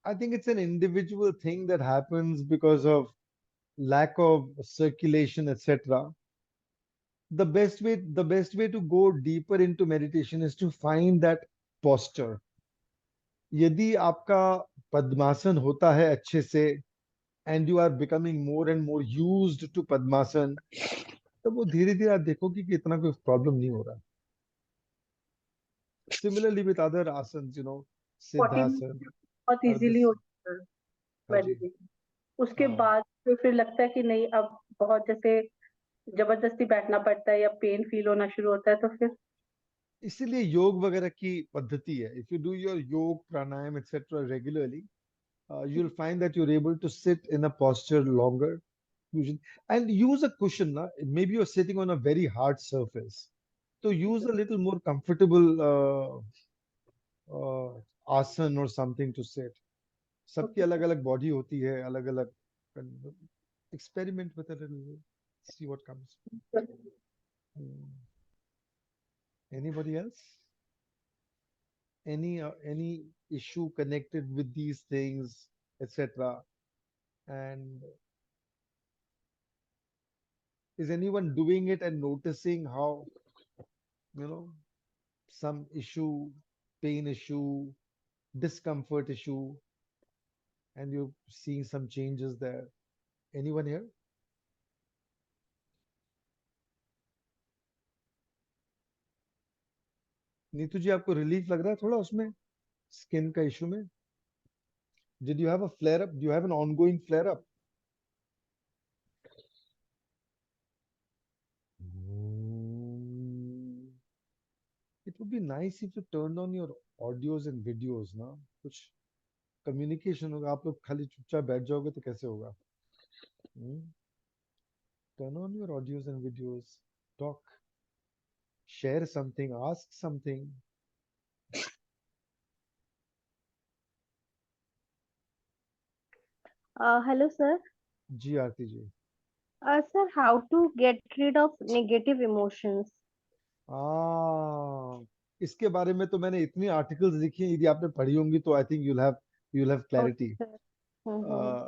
Speaker 1: I think it's an individual thing that happens because of lack of circulation, etc. The best way to go deeper into meditation is to find that posture. यदि आपका पद्मासन होता है अच्छे से, and you are becoming more and more used to पद्मासन, तो वो धीरे धीरे आप देखोगे कि इतना कोई प्रॉब्लम नहीं हो रहा. Similarly with other asanas,
Speaker 4: 40
Speaker 1: siddhasana,
Speaker 4: बहुत इजीली
Speaker 1: अर्धस.
Speaker 4: होता है
Speaker 1: हाँ जी.
Speaker 4: मेडिटेशन उसके
Speaker 1: हाँ.
Speaker 4: बाद फिर लगता है कि नहीं अब बहुत जैसे जबरदस्ती बैठना पड़ता है या पेन फील होना शुरू होता है तो फिर?
Speaker 1: इसीलिए योग वगैरह की पद्धति है. If you do your योग, pranayam, etc. regularly, you'll find that you're able to sit in a posture longer. Usually, and use a cushion. Na? Maybe you're sitting on a very hard surface. So use a little more comfortable asan or something to sit. सबकी
Speaker 4: Okay.
Speaker 1: अलग अलग body होती है, अलग अलग. Experiment with it and see what comes. Hmm. Anybody else? Any issue connected with these things, etc. And is anyone doing it and noticing how, you know, some issue, pain issue, discomfort issue, and you're seeing some changes there? Anyone here? Neetu जी, आपको relief लग रहा है थोड़ा उसमें, skin का issue में? Did you have a flare up? Do you have an ongoing flare up? It would be nice if you turned on your audios and videos, ना कुछ कम्युनिकेशन होगा. आप लोग खाली चुपचाप बैठ जाओगे तो कैसे होगा? Turn on your audios and videos, talk, share something, ask something.
Speaker 6: Hello, sir.
Speaker 1: Ji Aarti ji.
Speaker 6: Sir, how to get rid of negative emotions?
Speaker 1: इसके बारे में तो मैंने इतनी आर्टिकल्स लिखी हैं, यदि आपने पढ़ी होंगी तो I think you'll have
Speaker 6: Okay,
Speaker 1: clarity.
Speaker 6: sir. Mm-hmm.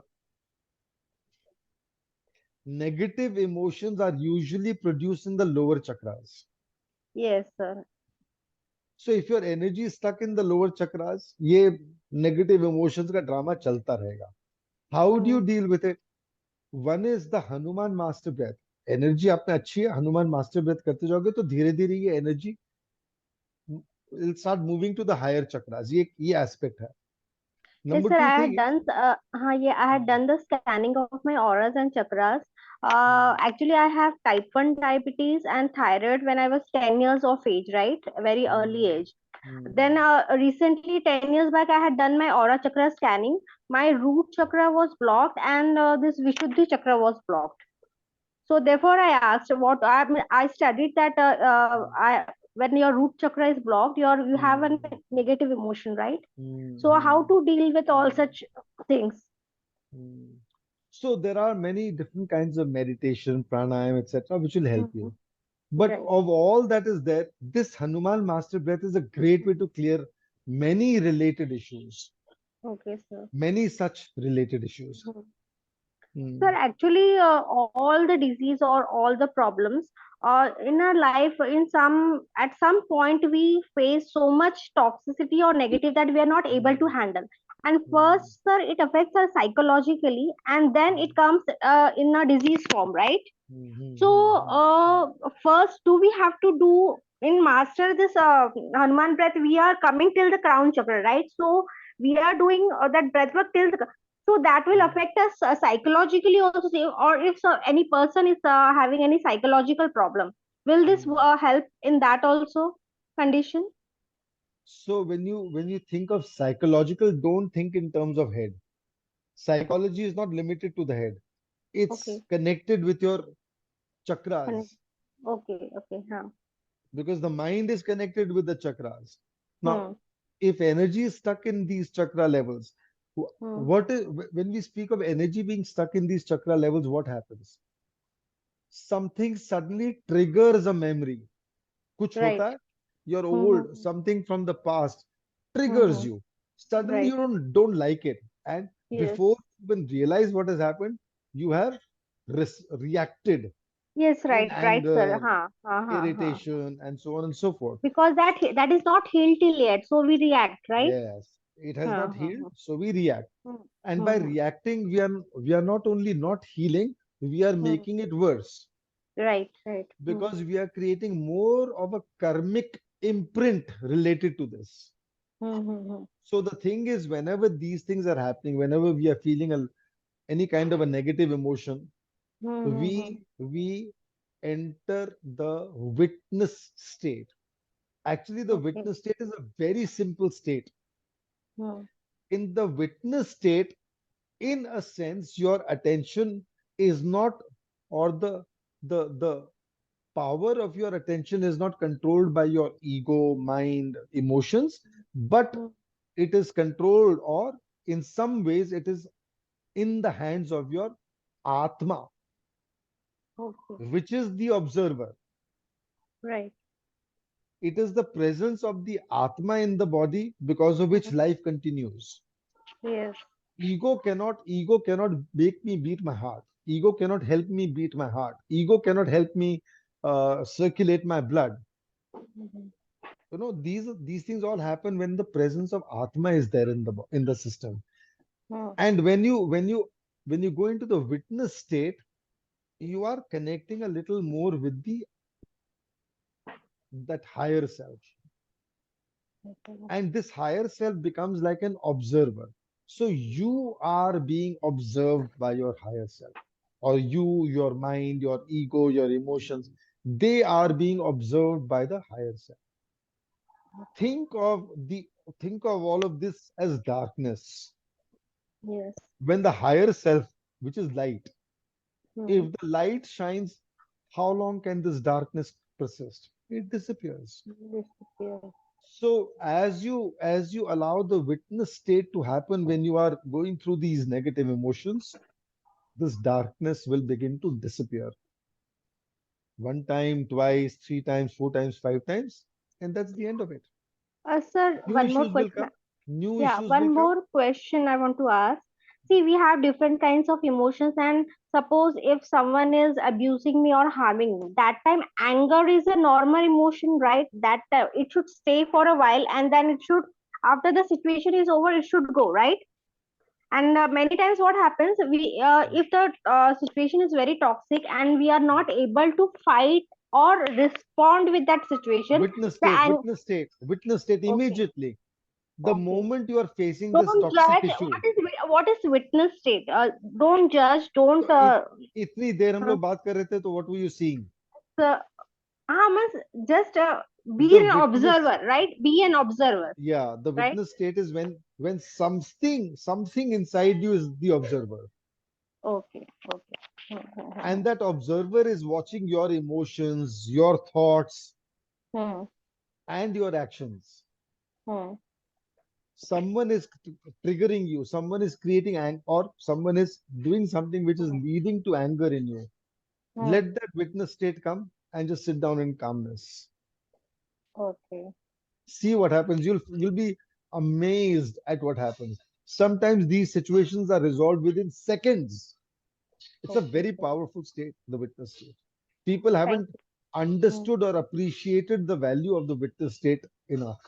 Speaker 1: Negative emotions are usually produced in the lower chakras.
Speaker 6: Yes, sir.
Speaker 1: So if your energy is stuck in the lower chakras, ये negative emotions का drama चलता रहेगा. How do you deal with it? One is the Hanuman master breath. Energy आपने अच्छी है, Hanuman master breath करते जाओगे तो धीरे धीरे ये energy will start moving to the higher chakras. ये एस्पेक्ट है.
Speaker 6: Yes,
Speaker 1: Number
Speaker 6: sir.
Speaker 1: two
Speaker 6: I
Speaker 1: thing
Speaker 6: had done.
Speaker 1: is,
Speaker 6: Yeah, I had done the scanning of my auras and chakras. Actually, I have type 1 diabetes and thyroid when I was 10 years of age, right? Very early age. Then recently, 10 years back, I had done my aura chakra scanning. My root chakra was blocked and this Vishuddhi chakra was blocked. So therefore, I asked what I studied that when your root chakra is blocked, you have a negative emotion, right? So how to deal with all such things?
Speaker 1: so there are many different kinds of meditation, pranayam, etc., which will help you.
Speaker 6: Mhm.
Speaker 1: But
Speaker 6: Right.
Speaker 1: of all that is there, this Hanuman master breath is a great way to clear many related issues,
Speaker 6: Okay, sir.
Speaker 1: many such related issues.
Speaker 6: Mhm.
Speaker 1: Hmm.
Speaker 6: Sir, actually, all the disease or all the problems in our life, at some point, we face so much toxicity or negative that we are not able to handle. And first, sir, it affects us psychologically, and then it comes in a disease form, right? So, first, do we have to do in master this Hanuman breath? We are coming till the crown chakra, right? So, we are doing that breath work till the. So that will affect us psychologically also. Or if any person is having any psychological problem, will this help in that also condition?
Speaker 1: So when you think of psychological, don't think in terms of head. Psychology is not limited to the head. It's
Speaker 6: Okay.
Speaker 1: connected with your
Speaker 6: Connect.
Speaker 1: chakras,
Speaker 6: Okay. Okay. Huh.
Speaker 1: because the mind is connected with the chakras. Now,
Speaker 6: Hmm.
Speaker 1: if energy is stuck in these chakra levels,
Speaker 6: Hmm.
Speaker 1: what is, when we speak of energy being stuck in these chakra levels, what happens? Something suddenly triggers a memory. कुछ होता
Speaker 6: Right.
Speaker 1: है, you're
Speaker 6: Hmm.
Speaker 1: old, something from the past
Speaker 6: Hmm.
Speaker 1: triggers
Speaker 6: Hmm.
Speaker 1: you. Suddenly
Speaker 6: Right.
Speaker 1: you don't like it. And
Speaker 6: Yes.
Speaker 1: before you even realize what has happened, you have reacted
Speaker 6: Yes.
Speaker 1: in
Speaker 6: Right. Right, sir.
Speaker 1: anger,
Speaker 6: Huh. Huh. Huh. Huh.
Speaker 1: irritation, and so on and so forth.
Speaker 6: Because that is not healed till yet, so we react, right?
Speaker 1: Yes, it has
Speaker 6: Huh.
Speaker 1: not
Speaker 6: Huh.
Speaker 1: healed,
Speaker 6: Huh.
Speaker 1: so we react.
Speaker 6: Hmm.
Speaker 1: And by
Speaker 6: Hmm.
Speaker 1: reacting, we are not only not healing, we are
Speaker 6: Hmm.
Speaker 1: making it worse,
Speaker 6: Right. Right. Hmm.
Speaker 1: because we are creating more of a karmic imprint related to this.
Speaker 6: Hmm. Hmm. Hmm.
Speaker 1: So the thing is, whenever these things are happening, whenever we are feeling any kind of a negative emotion,
Speaker 6: Hmm. Hmm.
Speaker 1: we enter the witness state. Actually, the
Speaker 6: Okay.
Speaker 1: witness state is a very simple state.
Speaker 6: Hmm.
Speaker 1: In the witness state, in a sense, your attention is not, or the power of your attention is not controlled by your ego, mind, emotions, but
Speaker 6: Hmm.
Speaker 1: it is controlled, or in some ways, it is in the hands of your Atma,
Speaker 6: Okay.
Speaker 1: which is the observer.
Speaker 6: Right.
Speaker 1: It is the presence of the Atma in the body because of which
Speaker 6: Hmm.
Speaker 1: life continues.
Speaker 6: Yes.
Speaker 1: Ego cannot make me beat my heart. Ego cannot help me beat my heart. Ego cannot help me circulate my blood.
Speaker 6: Mhm.
Speaker 1: These things all happen when the presence of Atma is there in the system.
Speaker 6: Hmm.
Speaker 1: And when you go into the witness state, you are connecting a little more with the that higher self.
Speaker 6: Okay.
Speaker 1: And this higher self becomes like an observer. So you are being observed by your higher self, or your mind, your ego, your emotions, they are being observed by the higher self. Think of the think of all of this as darkness.
Speaker 6: Yes.
Speaker 1: When the higher self, which is light,
Speaker 6: Hmm.
Speaker 1: if the light shines, how long can this darkness persist? It disappears.
Speaker 6: Disappear.
Speaker 1: So as you allow the witness state to happen when you are going through these negative emotions, this darkness will begin to disappear. One time, twice, three times, four times, five times, and that's the end of it.
Speaker 6: Sir,
Speaker 1: New
Speaker 6: one more
Speaker 1: issues will
Speaker 6: question.
Speaker 1: come. New
Speaker 6: Yeah,
Speaker 1: issues will
Speaker 6: one
Speaker 1: come.
Speaker 6: more question I want to ask. See, we have different kinds of emotions, and suppose if someone is abusing me or harming me, that time anger is a normal emotion, right? That it should stay for a while, and then it should, after the situation is over, it should go, right? And many times, what happens? If the situation is very toxic and we are not able to fight or respond with that situation,
Speaker 1: Witness
Speaker 6: the
Speaker 1: state, witness state, witness state
Speaker 6: okay,
Speaker 1: immediately. The
Speaker 6: okay.
Speaker 1: moment you are facing this
Speaker 6: Don't
Speaker 1: toxic
Speaker 6: judge.
Speaker 1: issue,
Speaker 6: What is witness state? Don't judge.
Speaker 1: तो
Speaker 6: Don't.
Speaker 1: इतनी देर हम
Speaker 6: Uh,
Speaker 1: लोग बात कर रहे थे, तो what were you seeing?
Speaker 6: uh, just be
Speaker 1: The
Speaker 6: an
Speaker 1: witness,
Speaker 6: observer, right? Be an observer,
Speaker 1: yeah, the
Speaker 6: right?
Speaker 1: witness state is when something inside you is the observer,
Speaker 6: Okay, okay. Hmm, hmm,
Speaker 1: and that observer is watching your emotions, your thoughts,
Speaker 6: hmm,
Speaker 1: and your actions.
Speaker 6: hmm,
Speaker 1: Someone is triggering you, someone is creating or someone is doing something which is
Speaker 6: hmm,
Speaker 1: leading to anger in you.
Speaker 6: hmm.
Speaker 1: Let that witness state come and just sit down in calmness.
Speaker 6: Okay.
Speaker 1: See what happens. You'll be amazed at what happens. Sometimes these situations are resolved within seconds. It's a
Speaker 6: Okay,
Speaker 1: very
Speaker 6: sir.
Speaker 1: powerful state, the witness state. People
Speaker 6: Thank
Speaker 1: haven't
Speaker 6: you. Hmm.
Speaker 1: understood or appreciated the value of the witness state enough.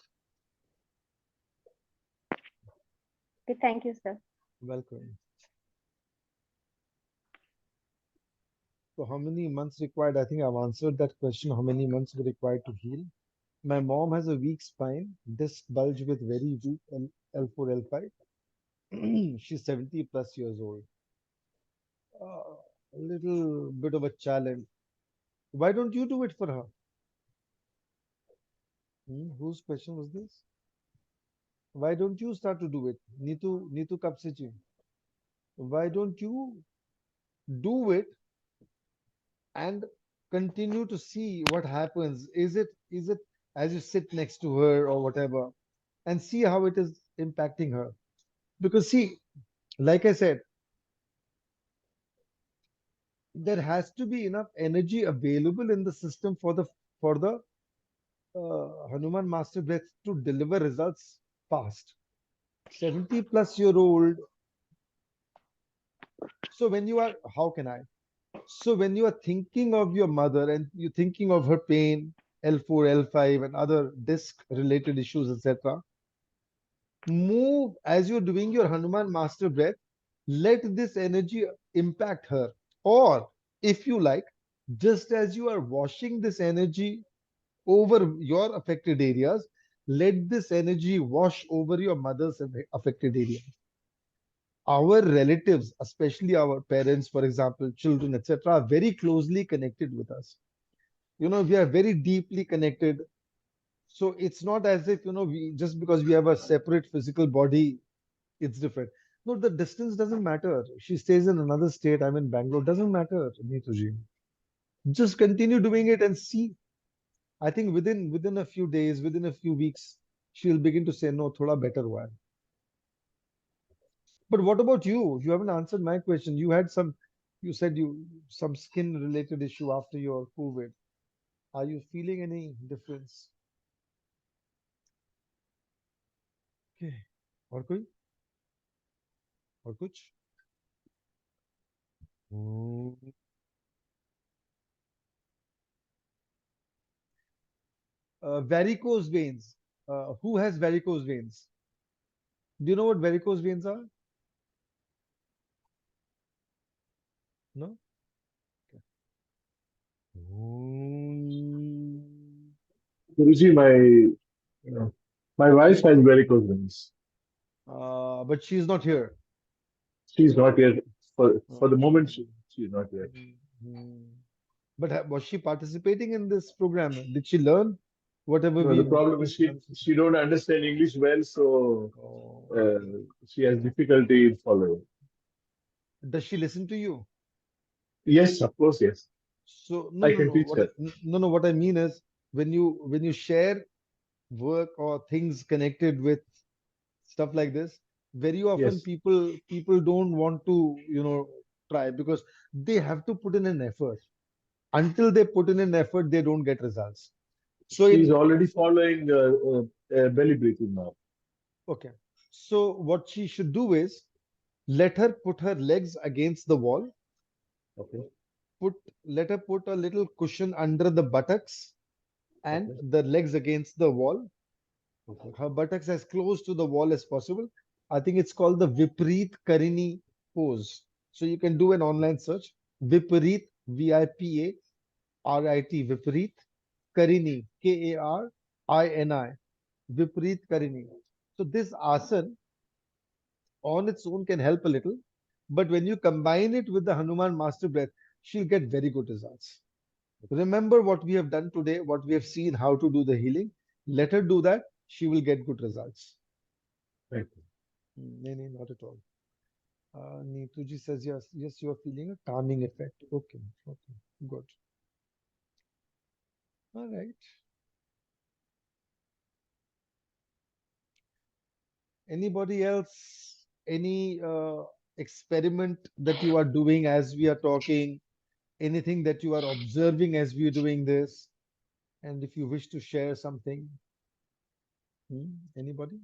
Speaker 6: Okay, thank you, sir.
Speaker 1: Welcome. So how many months required? I think I've answered that question. How many months were required to heal? My mom has a weak spine, disc bulge with very weak L4, L5. She's 70 plus years old. A little bit of a challenge. Why don't you do it for her? Whose question was this? Why don't you start to do it? Neetu kab se chi? Why don't you do it and continue to see what happens? Is it as you sit next to her or whatever, and see how it is impacting her? Because see, like I said, there has to be enough energy available in the system for the Hanuman master breath to deliver results fast. 70 plus year old. So when you are, how can I? So when you are thinking of your mother and you're thinking of her pain, L4, L5, and other disc related issues, etc., move as you're doing your Hanuman master breath. Let this energy impact her. Or if you like, just as you are washing this energy over your affected areas, let this energy wash over your mother's affected area. Our relatives, especially our parents, for example, children, etc., are very closely connected with us. We are very deeply connected. So it's not as if, we just because we have a separate physical body, it's different. No, the distance doesn't matter. She stays in another state. I'm in Bangalore. Doesn't matter, Neetuji. Just continue doing it and see. I think within a few days, within a few weeks, she'll begin to say, no, thoda better one. But what about you? You haven't answered my question. You said some skin related issue after your COVID. Are you feeling any difference? Okay. और कोई? और कुछ? Hmm. Varicose veins. Who has varicose veins? Do you know what varicose veins are? No? Okay. Hmm.
Speaker 7: Guruji, my wife has varicose veins.
Speaker 1: But she's not here.
Speaker 7: She's not here for the moment. She's not here.
Speaker 1: Hmm. But was she participating in this program? Did she learn whatever
Speaker 7: No,
Speaker 1: we?
Speaker 7: the problem is she don't understand English well, so she has difficulty in following.
Speaker 1: Does she listen to you?
Speaker 7: Yes, of course, yes.
Speaker 1: So
Speaker 7: I can teach her.
Speaker 1: no. What I mean is when you share work or things connected with stuff like this, very often
Speaker 7: Yes,
Speaker 1: people don't want to try because they have to put in an effort. Until they put in an effort, they don't get results. So
Speaker 7: she's
Speaker 1: in
Speaker 7: already following belly breathing now.
Speaker 1: Okay, so what she should do is let her put her legs against the wall.
Speaker 7: Okay,
Speaker 1: Let her put a little cushion under the buttocks and
Speaker 7: okay,
Speaker 1: the legs against the wall.
Speaker 7: okay.
Speaker 1: Her buttocks as close to the wall as possible. I think it's called the Vipreet Karini pose. So you can do an online search. Vipreet, Viparit, Vipreet Karini, Karini, Vipreet Karini. So this asana on its own can help a little, but when you combine it with the Hanuman master breath, she'll get very good results. Remember what we have done today, what we have seen, how to do the healing. Let her do that, she will get good results.
Speaker 7: Thank you.
Speaker 1: No, no, not at all. Neetuji says yes, yes, you are feeling a calming effect. Okay, okay, good. All right. Anybody else? Any experiment that you are doing as we are talking? Anything that you are observing as we are doing this? And if you wish to share something, anybody?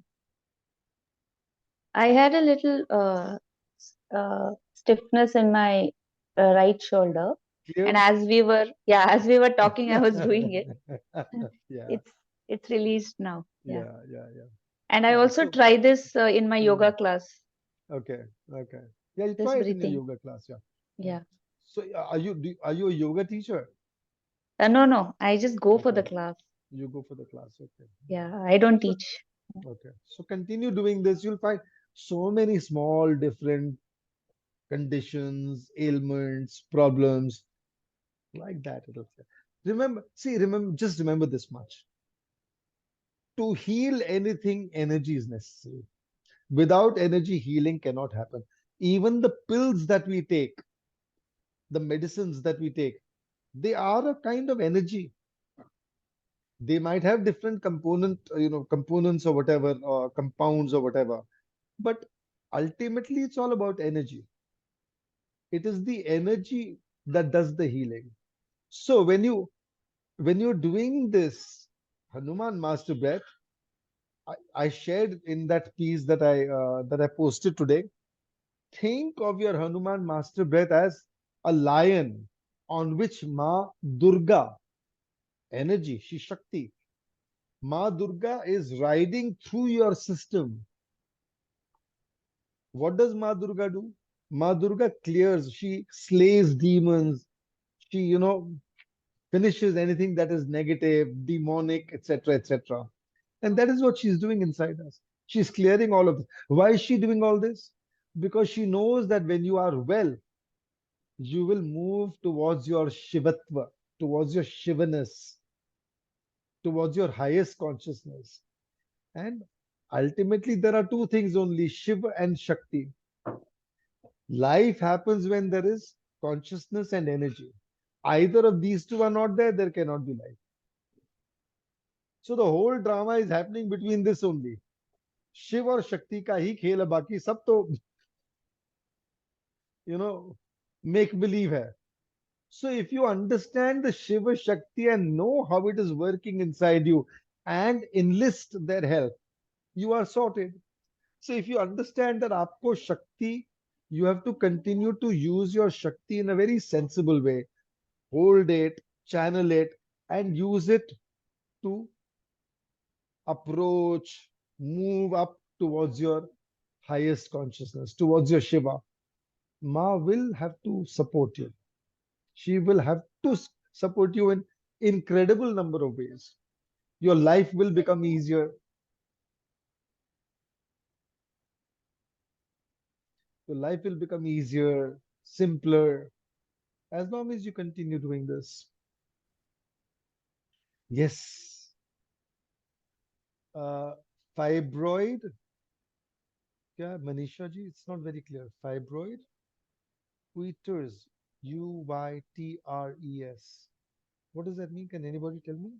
Speaker 3: I had a little stiffness in my right shoulder, and
Speaker 1: Clear?
Speaker 3: as we were talking, I was doing it.
Speaker 1: Yeah,
Speaker 3: It's released now. Yeah,
Speaker 1: yeah.
Speaker 3: and I
Speaker 1: Yeah,
Speaker 3: also
Speaker 1: so,
Speaker 3: try this in my
Speaker 1: mm,
Speaker 3: yoga class.
Speaker 1: okay, okay. Yeah, you
Speaker 3: This
Speaker 1: try it in your
Speaker 3: breathing.
Speaker 1: yoga class. Yeah. Mm.
Speaker 3: Yeah.
Speaker 1: So, are you a yoga teacher?
Speaker 3: No, I just go for the
Speaker 1: Okay,
Speaker 3: class.
Speaker 1: you go for the class. Okay.
Speaker 3: Yeah, I don't
Speaker 1: So,
Speaker 3: teach.
Speaker 1: okay. So continue doing this. You'll find so many small different conditions, ailments, problems like that. It'll say. Just remember this much. To heal anything, energy is necessary. Without energy, healing cannot happen. Even the pills that we take, the medicines that we take, they are a kind of energy. They might have different components or whatever, or compounds or whatever, but ultimately it's all about energy. It is the energy that does the healing. So when you're doing this Hanuman master breath, I shared in that piece that I posted today. Think of your Hanuman master breath as a lion on which Ma Durga, energy, she Shakti, Ma Durga is riding through your system. What does Ma Durga do? Ma Durga clears, she slays demons, she, finishes anything that is negative, demonic, etc., etc. And that is what she's doing inside us. She's clearing all of this. Why is she doing all this? Because she knows that when you are well, you will move towards your Shivatva. towards your Shivaness, towards your highest consciousness. And ultimately, there are two things only, Shiva and Shakti. Life happens when there is consciousness and energy. Either of these two are not there, there cannot be life. So the whole drama is happening between this only. Shiv और शक्ति का ही खेल है, बाकी सब तो make believe hai. So if you understand the Shiva Shakti and know how it is working inside you and enlist their help, you are sorted. So if you understand that aapko Shakti, you have to continue to use your Shakti in a very sensible way. Hold it, channel it, and use it to approach, move up towards your highest consciousness, towards your Shiva. Ma will have to support you. She will have to support you in incredible number of ways. Your life will become easier. Your life will become easier, simpler, as long as you continue doing this. Yes. Fibroid. Yeah, Manisha ji, it's not very clear. Fibroid. Uytres. Uytres. What does that mean? Can anybody tell me?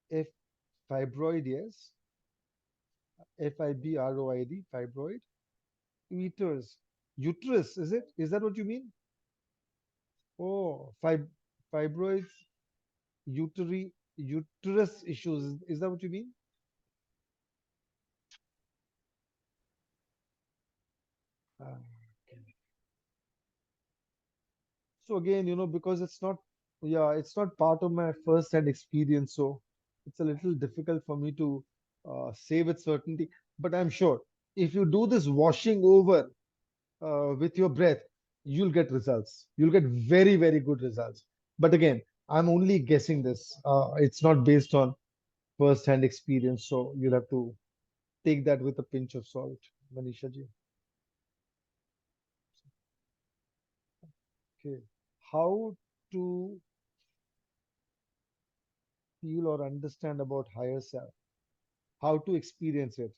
Speaker 1: If fibroid, yes. Fibroid, fibroid. Uterus. Uterus, is it? Is that what you mean? Oh, fibroids, uterus issues. Is that what you mean? Okay. So again, because it's not part of my first-hand experience, so it's a little difficult for me to say with certainty. But I'm sure if you do this washing over with your breath, you'll get results. You'll get very, very good results. But again, I'm only guessing this. It's not based on first-hand experience, so you'll have to take that with a pinch of salt, Manisha ji. Okay. How to feel or understand about higher self? How to experience it?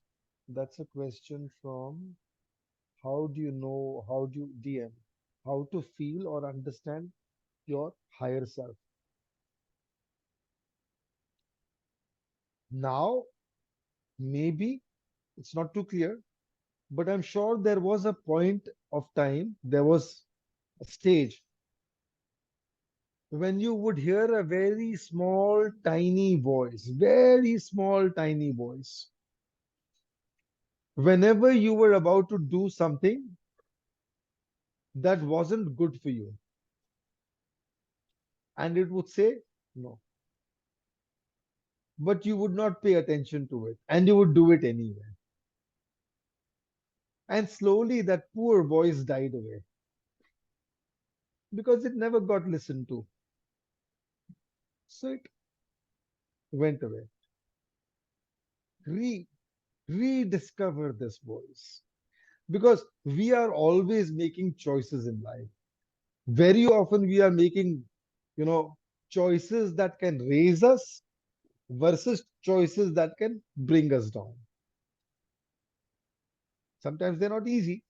Speaker 1: That's a question from how do you know, how do you DM? How to feel or understand your higher self? Now, maybe it's not too clear, but I'm sure there was a point of time, there was a stage when you would hear a very small, tiny voice, very small, tiny voice. Whenever you were about to do something that wasn't good for you, and it would say no, but you would not pay attention to it, and you would do it anyway. And slowly that poor voice died away because it never got listened to. So it went away. Re Rediscover this voice, because we are always making choices in life. Very often we are making, choices that can raise us versus choices that can bring us down. Sometimes they're not easy,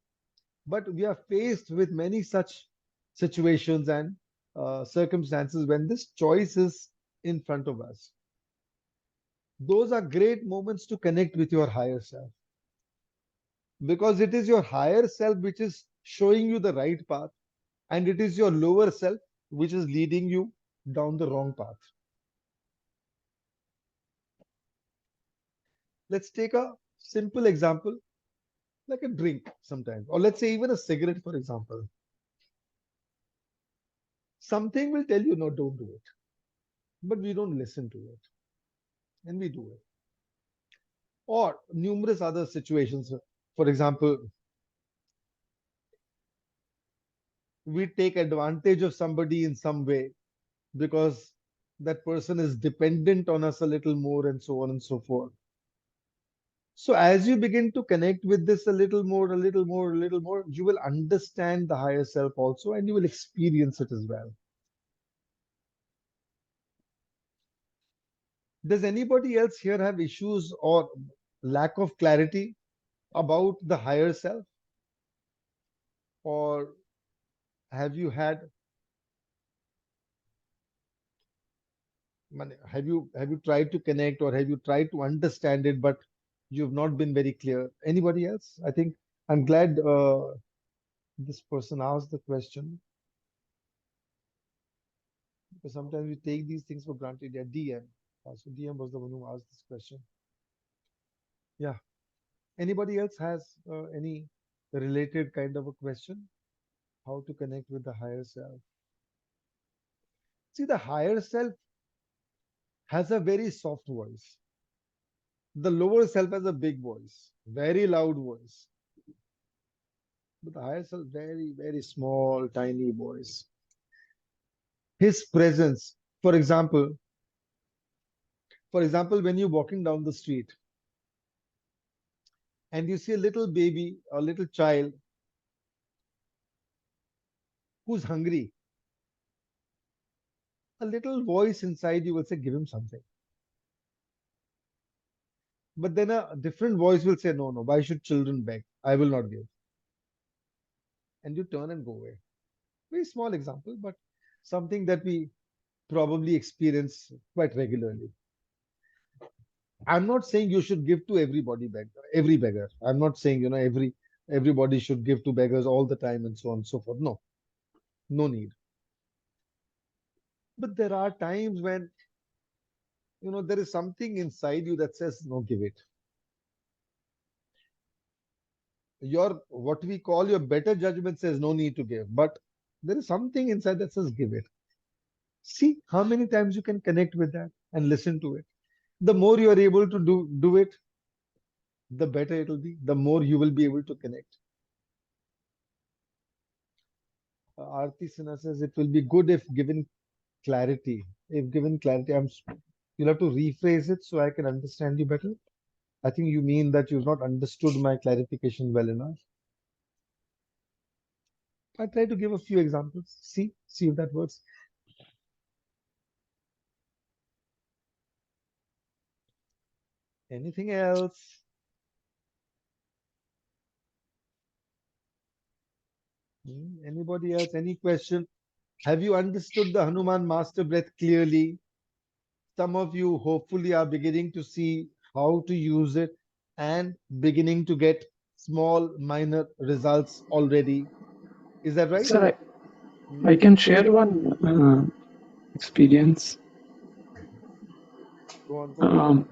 Speaker 1: but we are faced with many such situations and circumstances when this choice is in front of us. Those are great moments to connect with your higher self, because it is your higher self which is showing you the right path, and it is your lower self which is leading you down the wrong path. Let's take a simple example, like a drink sometimes, or let's say even a cigarette, for example. Something will tell you, no, don't do it. But we don't listen to it, and we do it. Or numerous other situations. For example, we take advantage of somebody in some way because that person is dependent on us a little more, and so on and so forth. So as you begin to connect with this a little more, a little more, a little more, you will understand the higher self also, and you will experience it as well. Does anybody else here have issues or lack of clarity about the higher self? Or have you had, have you tried to connect, or have you tried to understand it, but you've not been very clear? Anybody else? I think I'm glad this person asked the question, because sometimes we take these things for granted. Yeah, DM. So DM was the one who asked this question. Yeah. Anybody else has any related kind of a question? How to connect with the higher self? See, the higher self has a very soft voice. The lower self has a big voice, very loud voice. But the higher self, very, very small, tiny voice. His presence, for example, when you're walking down the street and you see a little baby, a little child who's hungry, a little voice inside you will say, give him something. But then a different voice will say, no, no, why should children beg? I will not give. And you turn and go away. Very small example, but something that we probably experience quite regularly. I'm not saying you should give to every beggar. I'm not saying, everybody should give to beggars all the time and so on and so forth. No, no need. But there are times when, there is something inside you that says, no, give it. What we call your better judgment says no need to give, but there is something inside that says give it. See how many times you can connect with that and listen to it. The more you are able to do it, the better it will be, the more you will be able to connect. Aarti Sinha says it will be good if given clarity. If given clarity, you'll have to rephrase it so I can understand you better. I think you mean that you've not understood my clarification well enough. I try to give a few examples. See if that works. Anything else? Anybody else? Any question? Have you understood the Hanuman Master Breath clearly? Some of you hopefully are beginning to see how to use it and beginning to get small, minor results already. Is that right?
Speaker 8: Sir, I can share one experience.
Speaker 1: Go on.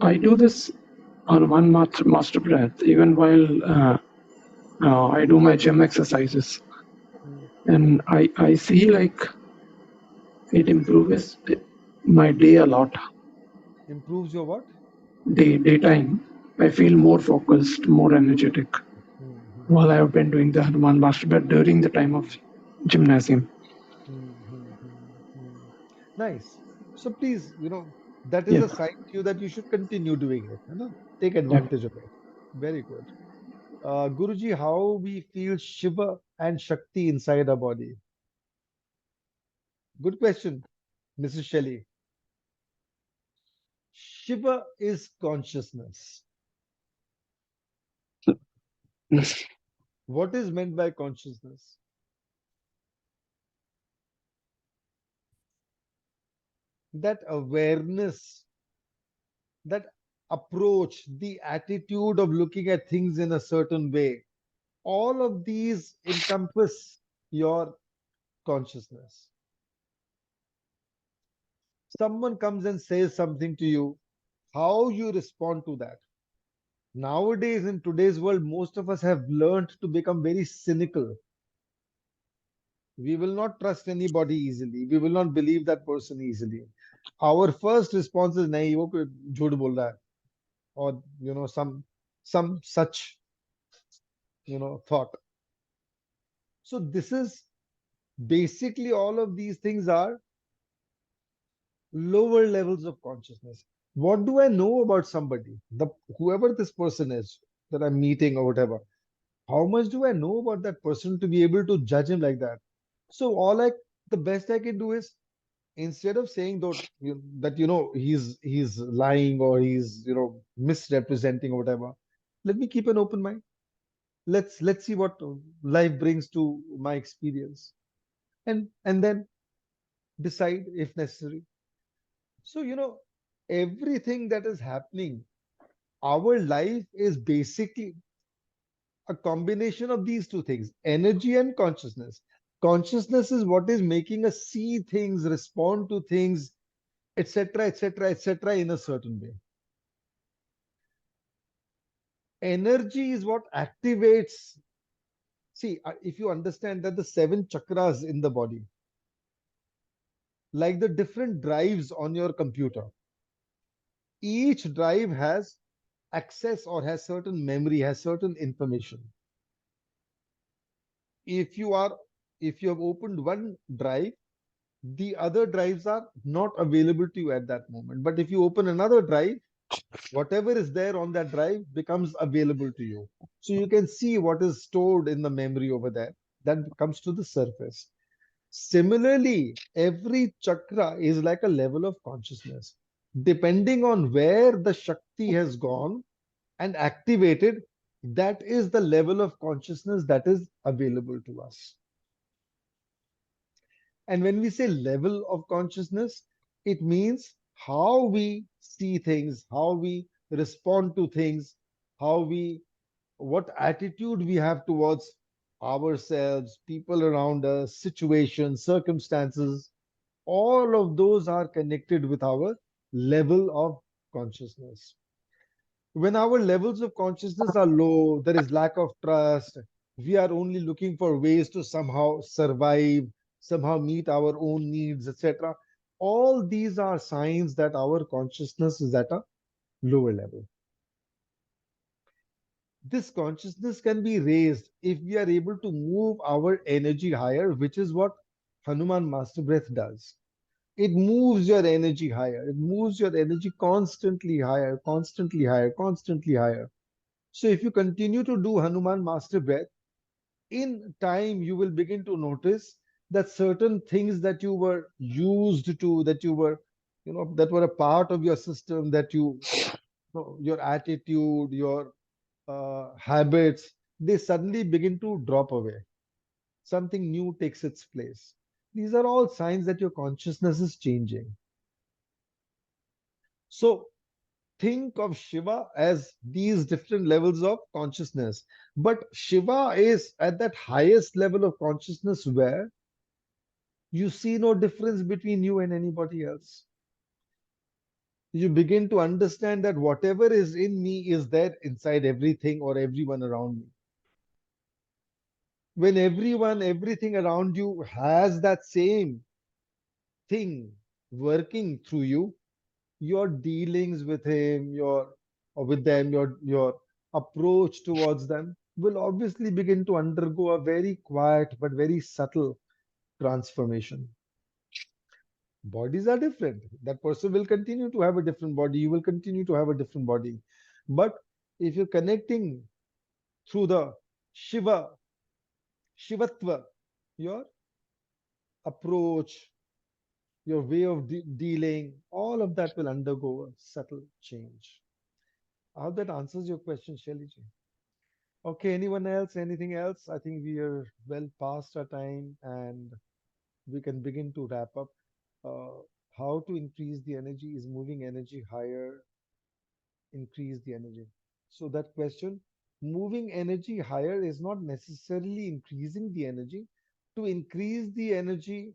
Speaker 8: I do this on one master breath even while I do my gym exercises, and I see like it improves my day a lot.
Speaker 1: Improves your what?
Speaker 8: Daytime. I feel more focused, more energetic while I have been doing the Hanuman master breath during the time of gymnasium.
Speaker 1: Nice. So please, that is a sign to you that you should continue doing it. Take advantage of it. Very good. Guruji, how we feel Shiva and Shakti inside our body? Good question, Mrs. Shelley. Shiva is consciousness. What is meant by consciousness? That awareness, that approach, the attitude of looking at things in a certain way. All of these encompass your consciousness. Someone comes and says something to you, how you respond to that. Nowadays, in today's world, most of us have learned to become very cynical. We will not trust anybody easily. We will not believe that person easily. Our first response is, nahi, wo koi jhoot bol raha hai. Or, some such, thought. So this is basically, all of these things are lower levels of consciousness. What do I know about somebody? Whoever this person is that I'm meeting or whatever. How much do I know about that person to be able to judge him like that? So the best I can do is instead of saying that he's lying or he's misrepresenting or whatever, let me keep an open mind. Let's see what life brings to my experience, and then decide if necessary. So everything that is happening, our life is basically a combination of these two things, energy and consciousness. Consciousness is what is making us see things, respond to things, etc., etc., etc., in a certain way. Energy is what activates. See, if you understand that the seven chakras in the body, like the different drives on your computer, each drive has access or has certain memory, has certain information. If you are, if you have opened one drive, the other drives are not available to you at that moment. But if you open another drive, whatever is there on that drive becomes available to you. So you can see what is stored in the memory over there. That comes to the surface. Similarly, every chakra is like a level of consciousness. Depending on where the Shakti has gone and activated, that is the level of consciousness that is available to us. And when we say level of consciousness, it means how we see things, how we respond to things, what attitude we have towards ourselves, people around us, situations, circumstances. All of those are connected with our level of consciousness. When our levels of consciousness are low, there is lack of trust, we are only looking for ways to somehow survive, somehow meet our own needs, etc. All these are signs that our consciousness is at a lower level. This consciousness can be raised if we are able to move our energy higher, which is what Hanuman Master Breath does. It moves your energy higher. It moves your energy constantly higher, constantly higher, constantly higher. So if you continue to do Hanuman Master Breath, in time you will begin to notice that certain things that you were used to, that you were, that were a part of your system, that your attitude, your habits, they suddenly begin to drop away. Something new takes its place. These are all signs that your consciousness is changing. So think of Shiva as these different levels of consciousness. But Shiva is at that highest level of consciousness where you see no difference between you and anybody else. You begin to understand that whatever is in me is there inside everything or everyone around me. When everything around you has that same thing working through you, your dealings with him, or with them, your approach towards them will obviously begin to undergo a very quiet but very subtle transformation. Bodies are different. That person will continue to have a different body. You will continue to have a different body. But if you're connecting through the Shiva, Shivatva, your approach, your way of dealing, all of that will undergo a subtle change. I hope that answers your question, Shelly ji. Okay, anyone else? Anything else? I think we are well past our time and we can begin to wrap up. Uh, how to increase the energy? Is moving energy higher increase the energy? So that question, moving energy higher is not necessarily increasing the energy. To increase the energy,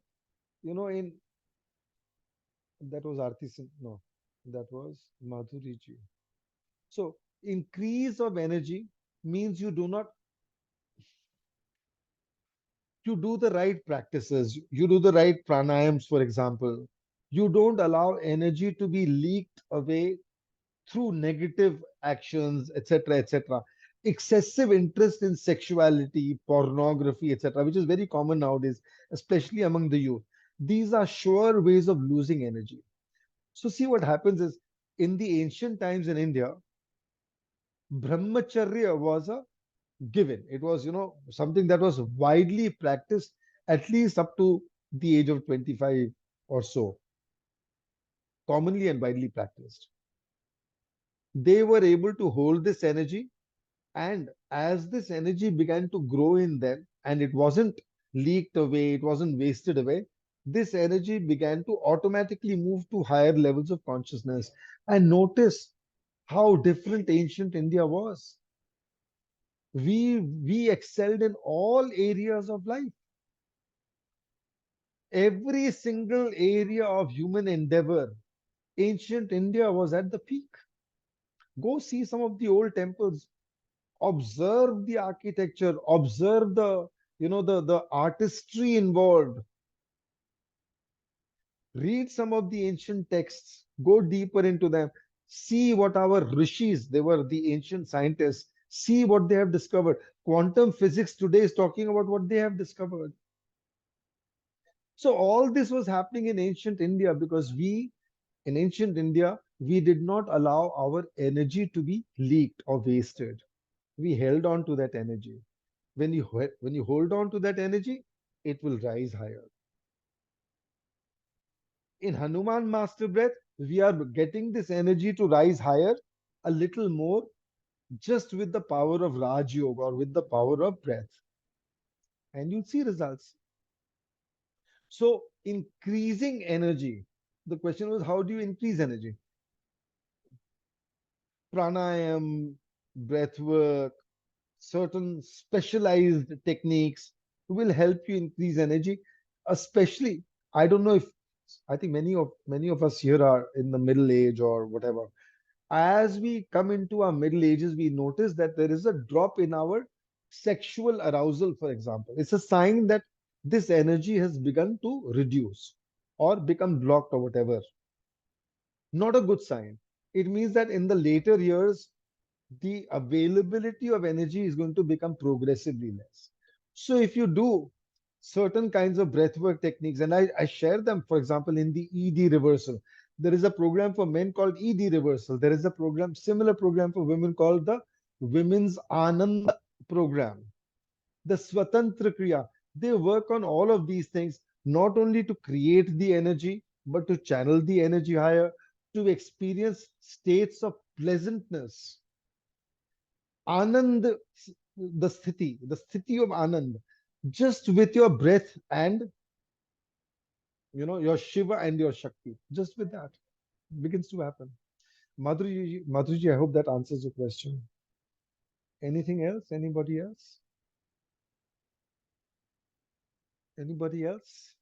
Speaker 1: in that was Arti Sin, no, that was Madhuri ji. So increase of energy means you do the right practices, you do the right pranayams, for example. You don't allow energy to be leaked away through negative actions, etc., etc. Excessive interest in sexuality, pornography, etc., which is very common nowadays, especially among the youth. These are sure ways of losing energy. So see, what happens is, in the ancient times in India, brahmacharya was a given. It was, something that was widely practiced at least up to the age of 25. or so, commonly and widely practiced. They were able to hold this energy, and as this energy began to grow in them, and it wasn't leaked away, it wasn't wasted away, this energy began to automatically move to higher levels of consciousness. And notice how different ancient India was. We excelled in all areas of life. Every single area of human endeavor, ancient India was at the peak. Go see some of the old temples, observe the architecture, observe the artistry involved. Read some of the ancient texts, go deeper into them, see what our rishis, they were the ancient scientists, see what they have discovered. Quantum physics today is talking about what they have discovered. So all this was happening in ancient India because in ancient India, we did not allow our energy to be leaked or wasted. We held on to that energy. When you hold on to that energy, it will rise higher. In Hanuman Master Breath, we are getting this energy to rise higher a little more just with the power of Raj Yoga or with the power of breath. And you'll see results. So, increasing energy. The question was, how do you increase energy? Pranayam, breathwork, certain specialized techniques will help you increase energy. Especially, I don't know if I think many of us here are in the middle age or whatever. As we come into our middle ages, we notice that there is a drop in our sexual arousal, for example. It's a sign that this energy has begun to reduce or become blocked or whatever. Not a good sign. It means that in the later years, the availability of energy is going to become progressively less. So if you do certain kinds of breathwork techniques, and I share them, for example, in the ED reversal. There is a program for men called ED reversal. There is a similar program for women called the Women's Anand program. The Swatantra Kriya. They work on all of these things, not only to create the energy, but to channel the energy higher, to experience states of pleasantness. Anand, the sthiti of Anand, just with your breath and your Shiva and your Shakti, just with that, begins to happen. Madhuriji, I hope that answers your question. Anything else? Anybody else? Anybody else?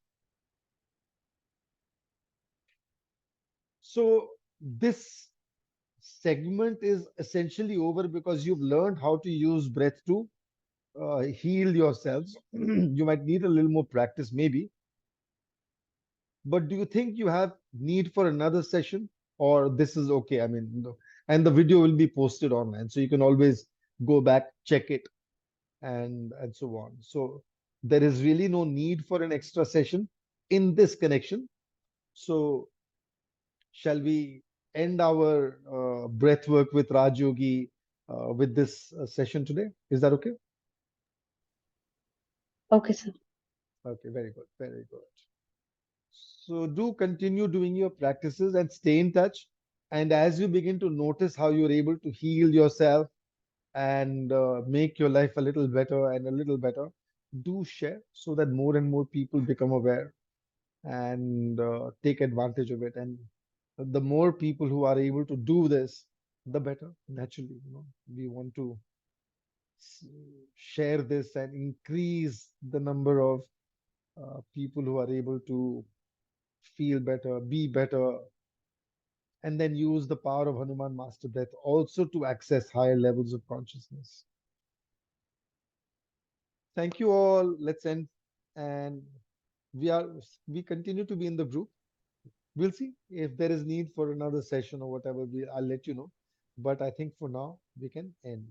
Speaker 1: So this segment is essentially over because you've learned how to use breath to heal yourselves. You might need a little more practice, maybe. But do you think you have need for another session, or this is okay? I mean, and the video will be posted online, so you can always go back, check it, and so on. So there is really no need for an extra session in this connection. So shall we end our breath work with Rajyogi with this session today? Is that okay?
Speaker 3: Okay, sir.
Speaker 1: Okay, very good, very good. So do continue doing your practices and stay in touch. And as you begin to notice how you're able to heal yourself and make your life a little better and a little better, do share so that more and more people become aware and take advantage of it. And the more people who are able to do this, the better. Naturally, we want to share this and increase the number of people who are able to feel better, be better, and then use the power of Hanuman Master Breath also to access higher levels of consciousness. Thank you all. Let's end. And we continue to be in the group. We'll see if there is need for another session or whatever. I'll let you know. But I think for now we can end.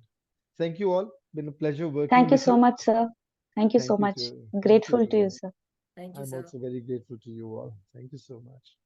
Speaker 1: Thank you all. Been a pleasure working
Speaker 3: Thank you
Speaker 1: with
Speaker 3: so
Speaker 1: you.
Speaker 3: much, sir. Thank you
Speaker 1: Thank
Speaker 3: so
Speaker 1: you,
Speaker 3: much.
Speaker 1: sir. Thank you,
Speaker 3: Grateful to you,
Speaker 1: sir.
Speaker 3: sir.
Speaker 9: Thank you,
Speaker 1: I'm
Speaker 9: sir.
Speaker 1: also very grateful to you all. Thank you so much.